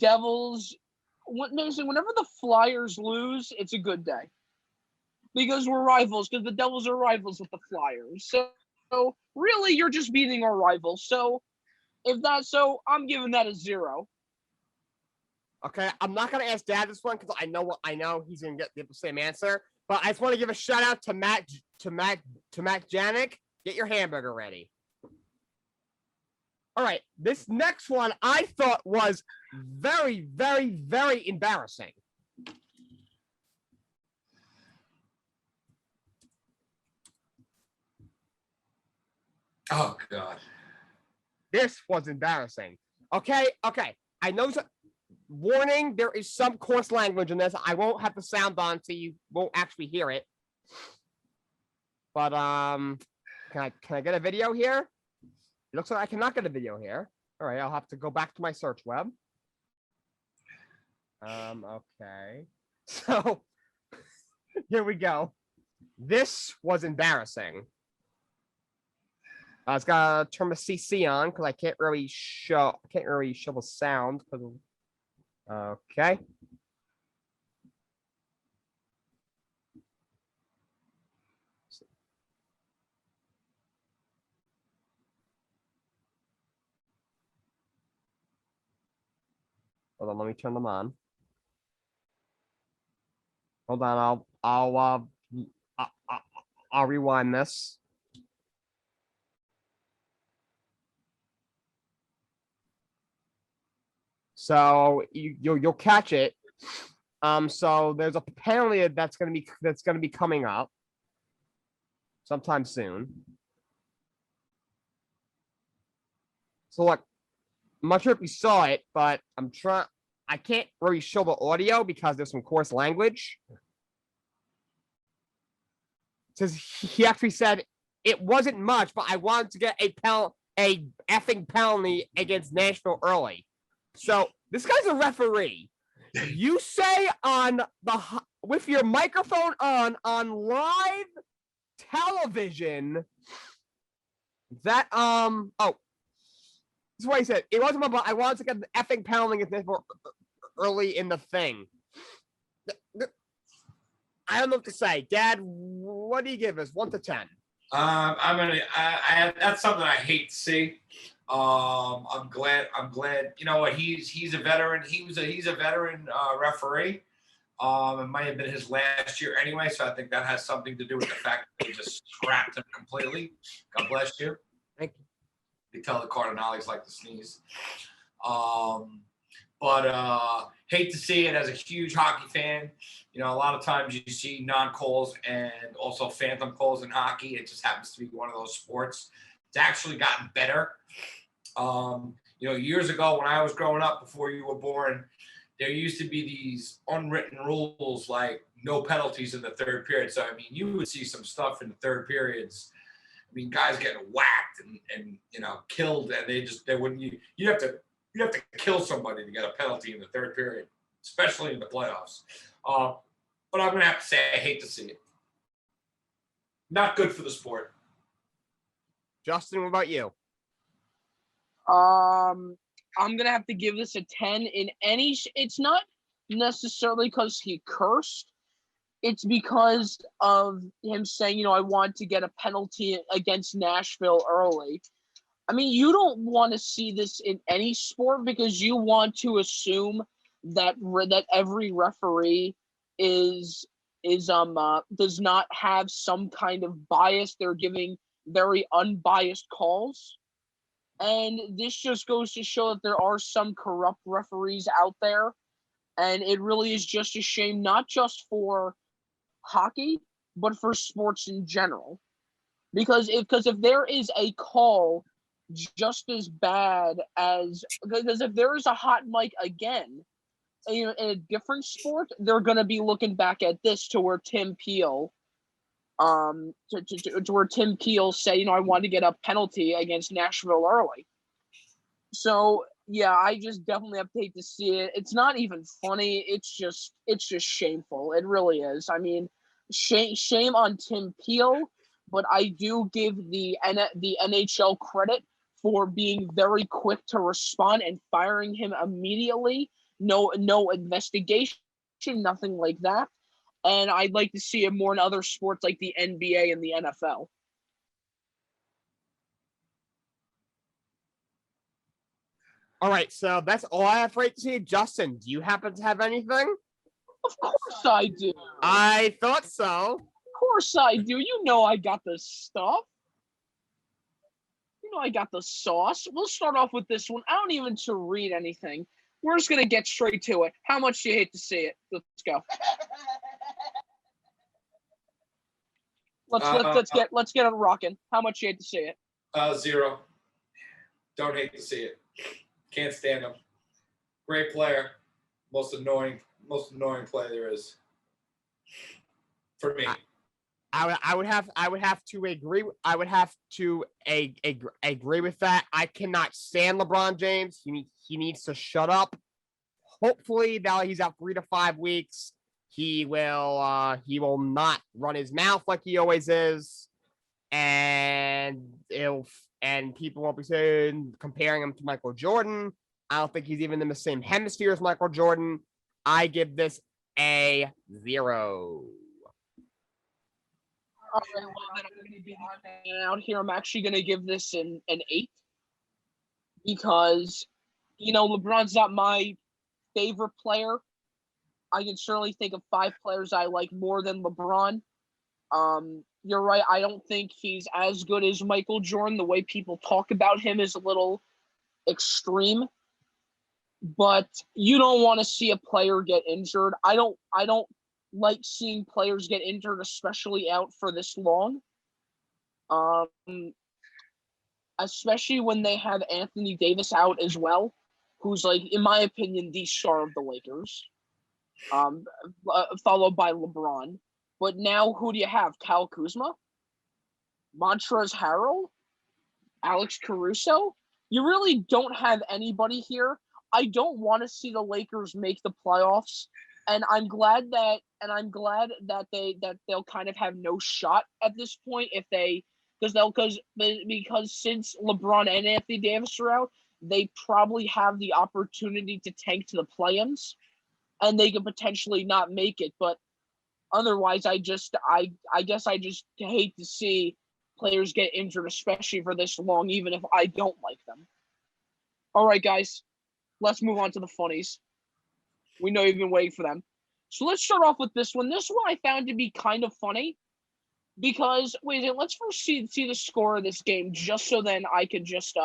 Flyers lose, it's a good day. Because we're rivals, because the Devils are rivals with the Flyers. So really, you're just beating our rivals. So if that's so, I'm giving that a 0.
Okay, I'm not gonna ask Dad this one because I know he's gonna get the same answer. But I just want to give a shout out to Matt Janik. Get your hamburger ready. All right, this next one I thought was very, very, very embarrassing.
Oh, God.
This was embarrassing. Okay. I know. Warning: there is some coarse language in this. I won't have the sound on, so you won't actually hear it. But can I get a video here? It looks like I cannot get a video here. All right, I'll have to go back to my search web. Okay. So here we go. This was embarrassing. I was gonna turn my CC on because I can't really show the sound. Okay. Hold on, let me turn them on. Hold on, I'll rewind this. So you'll catch it. So there's a penalty that's gonna be coming up sometime soon. So look, I'm not sure if you saw it, but I can't really show the audio because there's some coarse language. Says he actually said it wasn't much, but I wanted to get a effing penalty against Nashville early. So this guy's a referee. You say with your microphone on live television that this is what he said. It wasn't about I wanted to get the effing penalty against Nashville early in the thing. I don't know what to say. Dad, what do you give us? 1 to 10.
That's something I hate to see. I'm glad. You know what? He's a veteran. He's a veteran referee. It might have been his last year anyway, so I think that has something to do with the fact that they just scrapped him completely. God bless you.
Thank you.
They tell the Cardinales like to sneeze. But hate to see it as a huge hockey fan. You know, a lot of times you see non-calls and also phantom calls in hockey. It just happens to be one of those sports. It's actually gotten better. You know, years ago when I was growing up, before you were born, there used to be these unwritten rules like no penalties in the third period. So, I mean, you would see some stuff in the third periods. I mean, guys getting whacked and you know, killed, and they wouldn't. You have to kill somebody to get a penalty in the third period, especially in the playoffs. But I'm gonna have to say I hate to see it. Not good for the sport.
Justin, what about you?
I'm gonna have to give this a 10 in any. It's not necessarily because he cursed. It's because of him saying, you know, I want to get a penalty against Nashville early. I mean, you don't want to see this in any sport because you want to assume that every referee does not have some kind of bias. They're giving very unbiased calls. And this just goes to show that there are some corrupt referees out there. And it really is just a shame, not just for hockey, but for sports in general. Because if there is a call just as bad as, because if there is a hot mic again, you know, in a different sport, they're going to be looking back at this to where Tim Peel, to where Tim Peel say, you know, I want to get a penalty against Nashville early. So yeah, I just definitely have to hate to see it. It's not even funny. It's just shameful. It really is. I mean, shame on Tim Peel, but I do give the NHL credit for being very quick to respond and firing him immediately. No investigation, nothing like that. And I'd like to see it more in other sports like the NBA and the NFL.
All right, so that's all I have for you to see. Justin, do you happen to have anything?
Of course I do.
I thought so.
Of course I do. You know I got the stuff. You know I got the sauce. We'll start off with this one. I don't even need to read anything. We're just gonna get straight to it. How much do you hate to see it? Let's go. Let's get it rocking. How much do you hate to see it?
0. Don't hate to see it. Can't stand him. Great player. Most annoying play there is. For me.
I would have to agree. I would have to agree with that. I cannot stand LeBron James. He needs to shut up. Hopefully, now he's out 3 to 5 weeks, he will not run his mouth like he always is, and and people won't be saying comparing him to Michael Jordan. I don't think he's even in the same hemisphere as Michael Jordan. I give this a 0.
All right, well, then I'm going to be out here. I'm actually going to give this an 8 because, LeBron's not my favorite player. I can certainly think of 5 players I like more than LeBron. You're right. I don't think he's as good as Michael Jordan. The way people talk about him is a little extreme. But you don't want to see a player get injured. I don't like seeing players get injured, especially out for this long. Especially when they have Anthony Davis out as well, who's like, in my opinion, the star of the Lakers. Followed by LeBron. But now who do you have? Kyle Kuzma? Montrezl Harrell? Alex Caruso? You really don't have anybody here. I don't want to see the Lakers make the playoffs, and I'm glad that they'll kind of have no shot at this point if they because since LeBron and Anthony Davis are out, they probably have the opportunity to tank to the play-ins, and they could potentially not make it. But otherwise, I guess I just hate to see players get injured, especially for this long, even if I don't like them. All right, guys, let's move on to the funnies. We know you've been waiting for them. So let's start off with this one. This one I found to be kind of funny because, let's first see the score of this game just so then I could just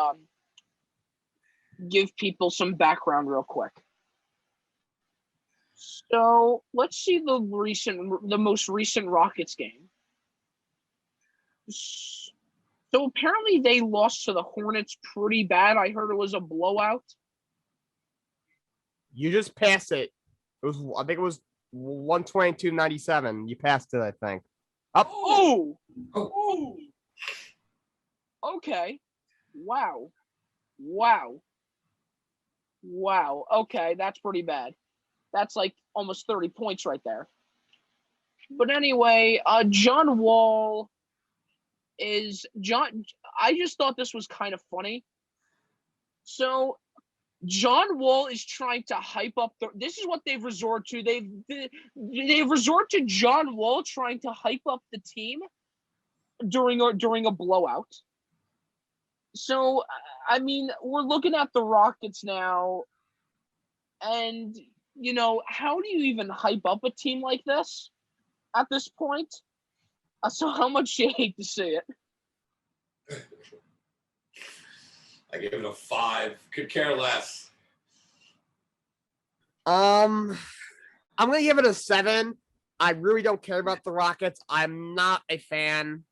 give people some background real quick. So let's see the most recent Rockets game. So apparently they lost to the Hornets pretty bad. I heard it was a blowout.
You just passed it. I think it was 122-97. You passed it, I think. Up.
Oh. Okay. Wow. Okay, that's pretty bad. That's like almost 30 points right there. But anyway, John Wall is John. I just thought this was kind of funny. So John Wall is trying to hype up this is what they've resorted to. They've resorted to John Wall trying to hype up the team during a blowout. So I mean, we're looking at the Rockets now, and how do you even hype up a team like this at this point? So how much you hate to see it.
I gave it a 5. Could care less.
I'm gonna give it a 7. I really don't care about the Rockets. I'm not a fan.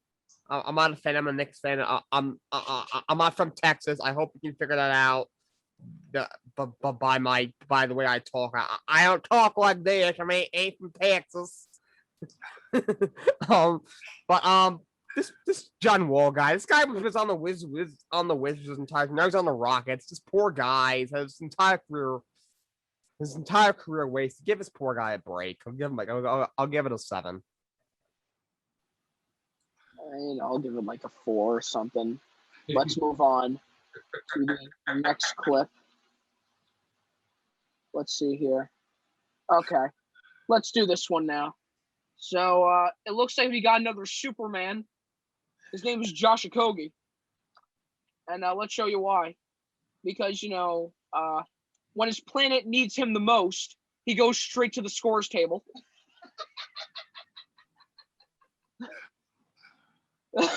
I'm not a fan. I'm a Knicks fan. I'm not from Texas. I hope you can figure that out. But by the way I talk, I don't talk like this. I ain't from Texas. This John Wall guy. This guy was on the Wizards his entire. Now he's on the Rockets. This poor guy has his entire career wasted. Give this poor guy a break. I'll give it a 7.
I'll give it like a 4 or something. Let's move on to the next clip. Let's see here. Okay, let's do this one now. So it looks like we got another Superman. His name is Josh Okogie. And let's show you why. Because, when his planet needs him the most, he goes straight to the scores table. We're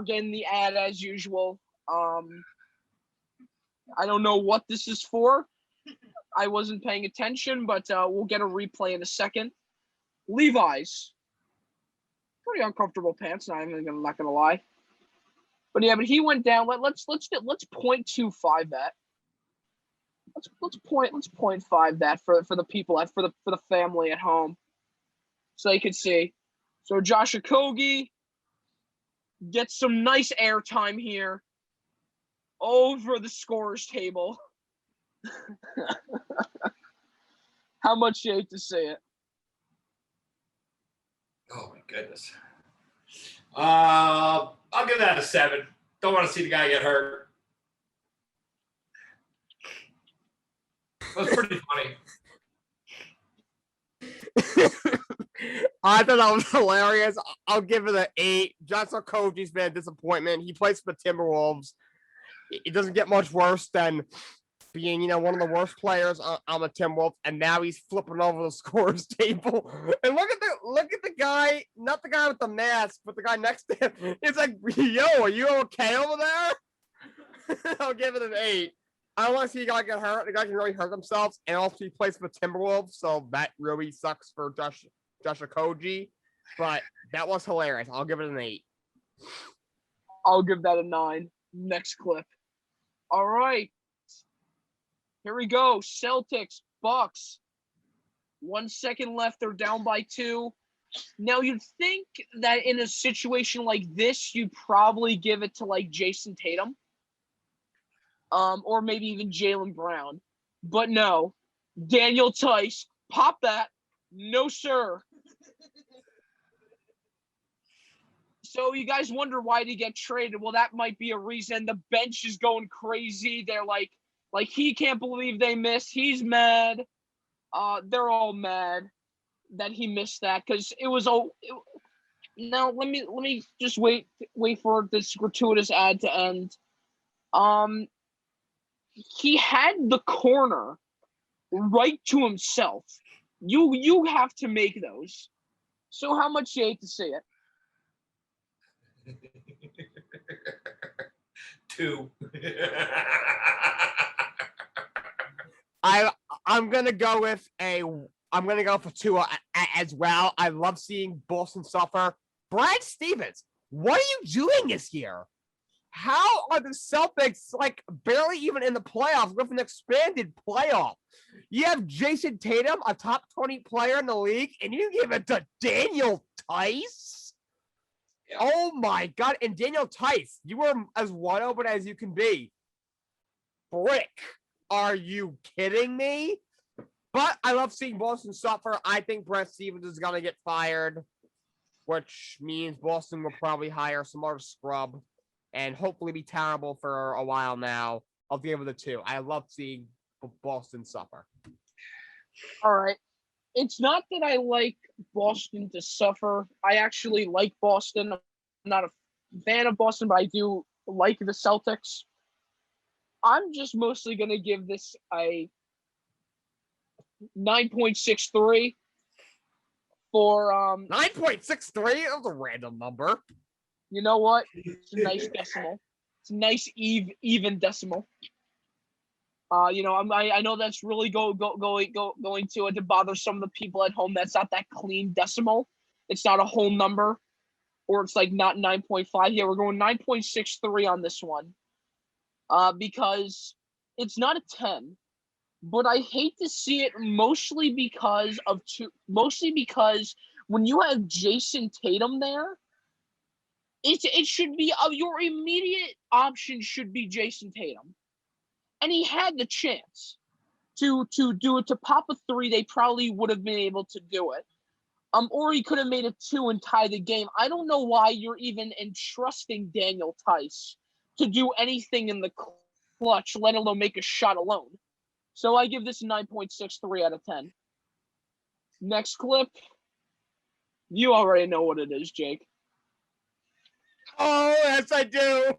getting the ad as usual. I don't know what this is for. I wasn't paying attention, but we'll get a replay in a second. Levi's, pretty uncomfortable pants. I'm not gonna lie. But yeah, but he went down. Let's 0.25 that. Let's 0.5 that for the people for the family at home, so you can see. So Josh Okogie gets some nice airtime here over the scores table. How much you hate to see it.
Oh my goodness. I'll give that a 7. Don't want to see the guy get hurt. That was pretty funny.
I thought that was hilarious. I'll give it an 8. Joshua Koji's been a disappointment. He plays for the Timberwolves. It doesn't get much worse than being, one of the worst players on the Timberwolves, and now he's flipping over the scores table. And look at the guy, not the guy with the mask, but the guy next to him. It's like, yo, are you okay over there? I'll give it an 8. I don't want to see a guy get hurt. The guy can really hurt themselves, and also he plays for the Timberwolves, so that really sucks for Joshua Koji. But that was hilarious. I'll give it an 8.
I'll give that a 9. Next clip. All right. Here we go. Celtics, Bucks. 1 second left. They're down by 2. Now, you'd think that in a situation like this, you'd probably give it to, like, Jason Tatum. Or maybe even Jaylen Brown. But no. Daniel Tice. Pop that. No, sir. So you guys wonder why he get traded. Well, that might be a reason. The bench is going crazy. They're like he can't believe they missed. He's mad. They're all mad that he missed that because it was now let me just wait for this gratuitous ad to end. He had the corner right to himself. You have to make those. So how much you hate to see it?
2.
I'm gonna go for 2 as well. I love seeing Boston suffer. Brad Stevens, what are you doing this year? How are the Celtics barely even in the playoffs with an expanded playoff? You have Jason Tatum, a top 20 player in the league, and you give it to Daniel Tice? Yeah. Oh my God. And Daniel Tice, you were as wide open as you can be. Brick. Are you kidding me? But I love seeing Boston suffer. I think Brad Stevens is going to get fired, which means Boston will probably hire some other scrub and hopefully be terrible for a while now. I'll give it a 2. I love seeing Boston suffer.
All right. It's not that I like Boston to suffer. I actually like Boston. I'm not a fan of Boston, but I do like the Celtics. I'm just mostly going to give this a 9.63 for
9.63? That was a random number.
You know what? It's a nice decimal. It's a nice even decimal. I know that's really going to bother some of the people at home. That's not that clean decimal. It's not a whole number, or it's like not 9.5. Yeah, we're going 9.63 on this one. Because it's not a 10, but I hate to see it mostly because when you have Jason Tatum there, it should be your immediate option should be Jason Tatum. And he had the chance to do it, to pop a 3. They probably would have been able to do it. Or he could have made a 2 and tie the game. I don't know why you're even entrusting Daniel Tice to do anything in the clutch, let alone make a shot alone. So I give this a 9.63 out of 10. Next clip. You already know what it is, Jake.
Oh, yes, I do.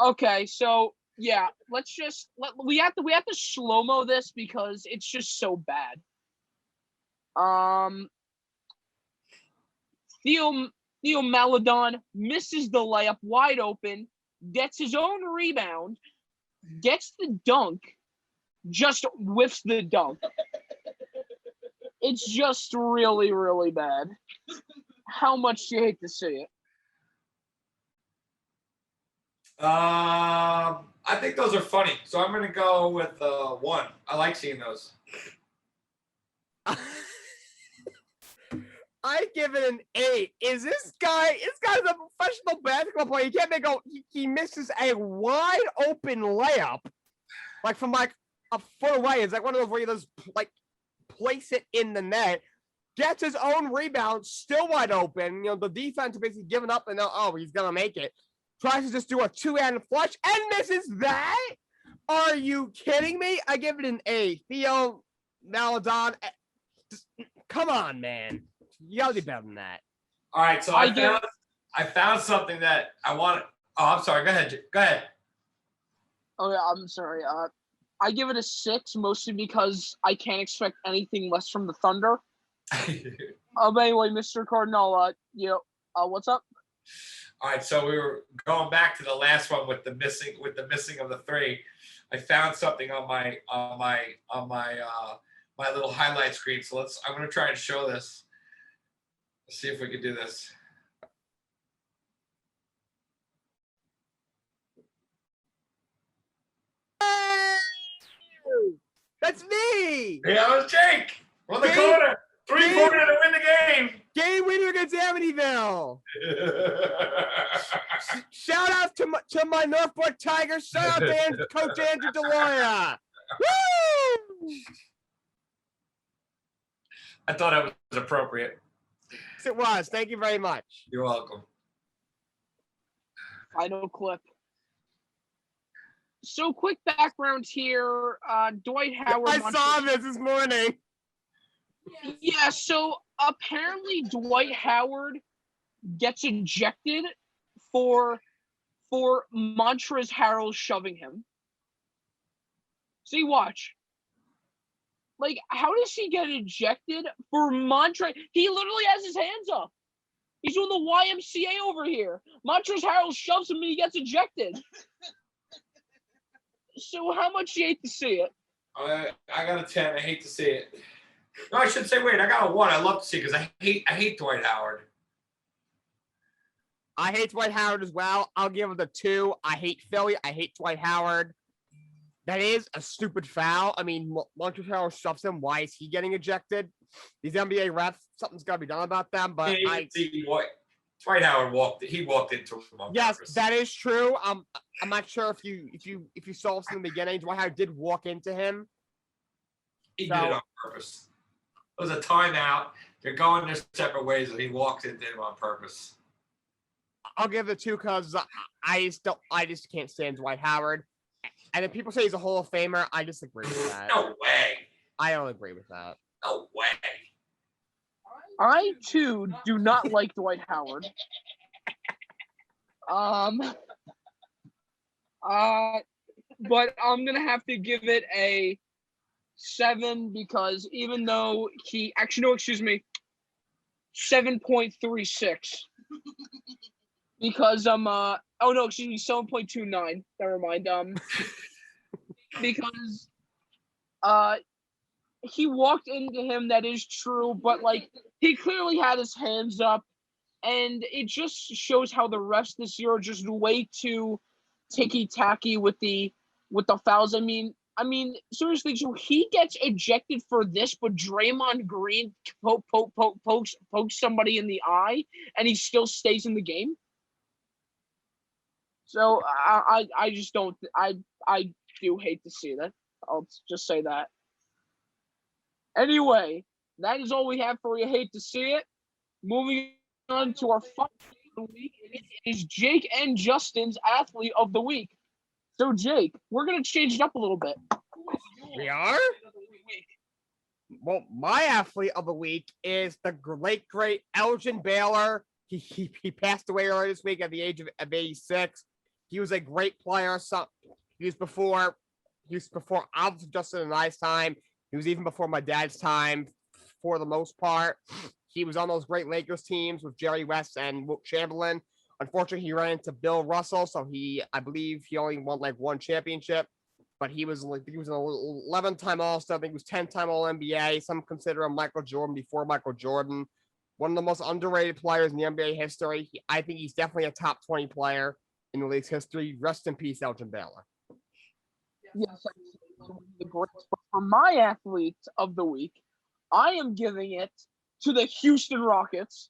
Okay, so yeah, we have to slow-mo this because it's just so bad. Theo Maledon misses the layup wide open, gets his own rebound, gets the dunk, just whiffs the dunk. It's just really, really bad. How much do you hate to see it?
I think those are funny, so I'm going to go with 1. I like seeing those.
I give it an 8. Is this guy? This guy's a professional basketball player. He can't make he misses a wide open layup, from a foot away. It's like one of those where you just place it in the net. gets his own rebound, still wide open. The defense basically giving up and he's gonna make it. Tries to just do a two-handed flush and misses that. Are you kidding me? I give it an A. Theo Maladon, come on, man. You gotta do better than that.
All right, so I found something that I want. Oh, I'm sorry. Go ahead.
Oh yeah, I'm sorry. I give it a 6, mostly because I can't expect anything less from the Thunder. But anyway, Mr. Cardinale, what's up?
All right, so we were going back to the last one with the missing of the 3. I found something on my my little highlight screen. So I'm gonna try and show this. Let's see if we can do this.
That's me.
Yeah, that was Jake. On the corner. 3-pointer to win the game.
Game winner against Amityville. Shout out to my Northport Tigers. Shout out to Coach Andrew DeLoya. Woo!
I thought that was appropriate.
Yes, it was. Thank you very much.
You're welcome.
Final clip. So quick background here. Dwight Howard.
I saw this morning.
Yeah, so apparently Dwight Howard gets ejected for Montrezl Harrell shoving him. See, watch. Like, how does he get ejected for Montrezl? He literally has his hands up. He's doing the YMCA over here. Montrezl Harrell shoves him and he gets ejected. So how much do you hate to see it?
I got a 10. I hate to see it. No, I should say, wait, I got a 1. I love to see it because I hate Dwight Howard.
I hate Dwight Howard as well. I'll give it a 2. I hate Philly. I hate Dwight Howard. That is a stupid foul. I mean, Montrezl Harrell shoves him. Why is he getting ejected? These NBA refs, something's got to be done about them. But
Dwight Howard walked into him on
yes,
purpose.
that is true. I'm not sure if you saw this in the beginning. Dwight Howard did walk into him.
He did it on purpose. It was a timeout. They're going their separate ways, and he walked into him on purpose.
I'll give it a 2 because I just can't stand Dwight Howard. And if people say he's a Hall of Famer, I disagree with that.
No way.
I don't agree with that.
No way.
I too do not like Dwight Howard. But I'm gonna have to give it a 7 because even though 7.36 because 7.29. Never mind. Because he walked into him. That is true, but like he clearly had his hands up, and it just shows how the refs this year are just way too ticky-tacky with the fouls. I mean, seriously, so he gets ejected for this, but Draymond Green pokes somebody in the eye, and he still stays in the game. So I just don't. I do hate to see that. I'll just say that. Anyway, that is all we have for you. Hate to see it. Moving on to our final of the week, it is Jake and Justin's athlete of the week. So Jake, we're gonna change it up a little bit.
We are? Well, my athlete of the week is the late great Elgin Baylor. He passed away earlier this week at the age of 86. He was a great player. He was before obviously Justin and I's time. He was even before my dad's time for the most part. He was on those great Lakers teams with Jerry West and Wilt Chamberlain. Unfortunately, he ran into Bill Russell, so I believe he only won like 1 championship. But he was an 11-time All-Star. I think he was 10-time All-NBA. Some consider him Michael Jordan before Michael Jordan. One of the most underrated players in the NBA history. I think he's definitely a top 20 player in the league's history. Rest in peace, Elgin Baylor.
Yes, but for my athlete of the week, I am giving it to the Houston Rockets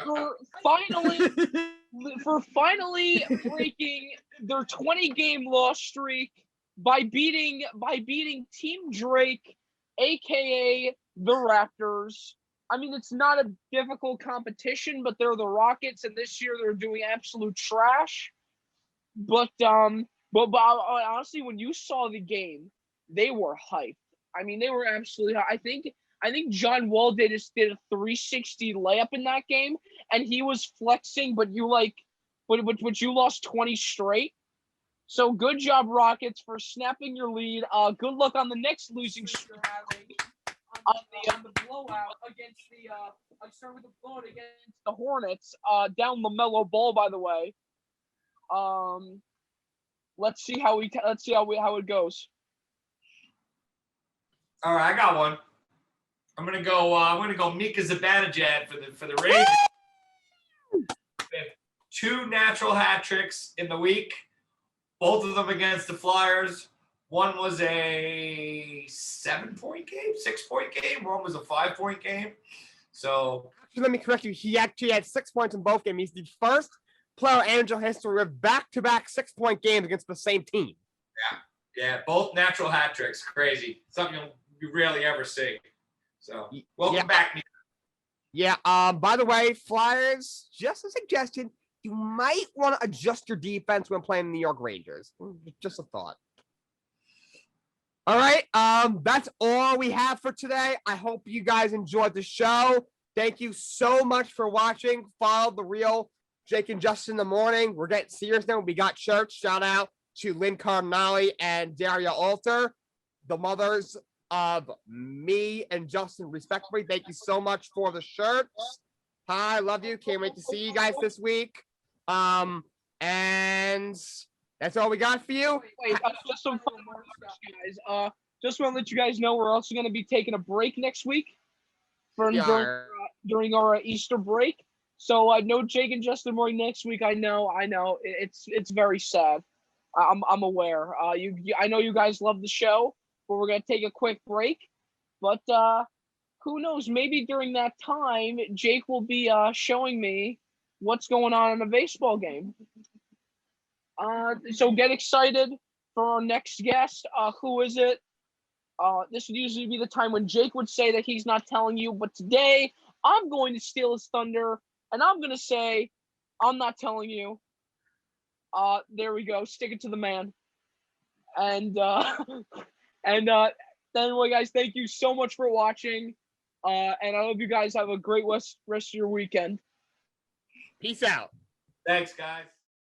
for finally breaking their 20-game loss streak by beating Team Drake aka the Raptors. I mean, it's not a difficult competition, but they're the Rockets, and this year they're doing absolute trash. But honestly, when you saw the game, they were hyped. I mean, they were absolutely hyped. I think John Wall did a 360 layup in that game, and he was flexing, but you lost 20 straight. So good job, Rockets, for snapping your lead. Good luck on the next losing streak you're having on the blowout against the I start with the blowout against the Hornets. Down LaMelo Ball, by the way. Let's see how it goes.
All right, I got one. I'm gonna go Mika Zibanejad for the Raiders. 2 natural hat tricks in the week, both of them against the Flyers. One was a 7-point game, 6-point game. One was a 5-point game. So
Let me correct you. He actually had 6 points in both games. He's the first player in NHL history with back-to-back 6-point games against the same team.
Yeah, both natural hat tricks. Crazy. Something you rarely ever see. So welcome back, Mika.
Yeah. By the way, Flyers, just a suggestion, you might want to adjust your defense when playing the New York Rangers. Just a thought. All right. That's all we have for today. I hope you guys enjoyed the show. Thank you so much for watching. Follow the real Jake and Justin in the morning. We're getting serious now. We got shirts. Shout out to Lynn Cardinale and Daria Alter, the mothers of me and Justin, respectively. Thank you so much for the shirts. Hi, love you. Can't wait to see you guys this week. And that's all we got for you.
Wait, just some fun words, guys. Just want to let you guys know we're also going to be taking a break next week during our Easter break. So no Jake and Justin morning next week. I know. It's very sad. I'm aware. I know you guys love the show, but we're gonna take a quick break. But who knows? Maybe during that time, Jake will be showing me what's going on in a baseball game. So get excited for our next guest. Who is it? This would usually be the time when Jake would say that he's not telling you, but today I'm going to steal his thunder, and I'm going to say I'm not telling you. There we go. Stick it to the man. And anyway, guys, thank you so much for watching. And I hope you guys have a great rest of your weekend.
Peace out.
Thanks, guys.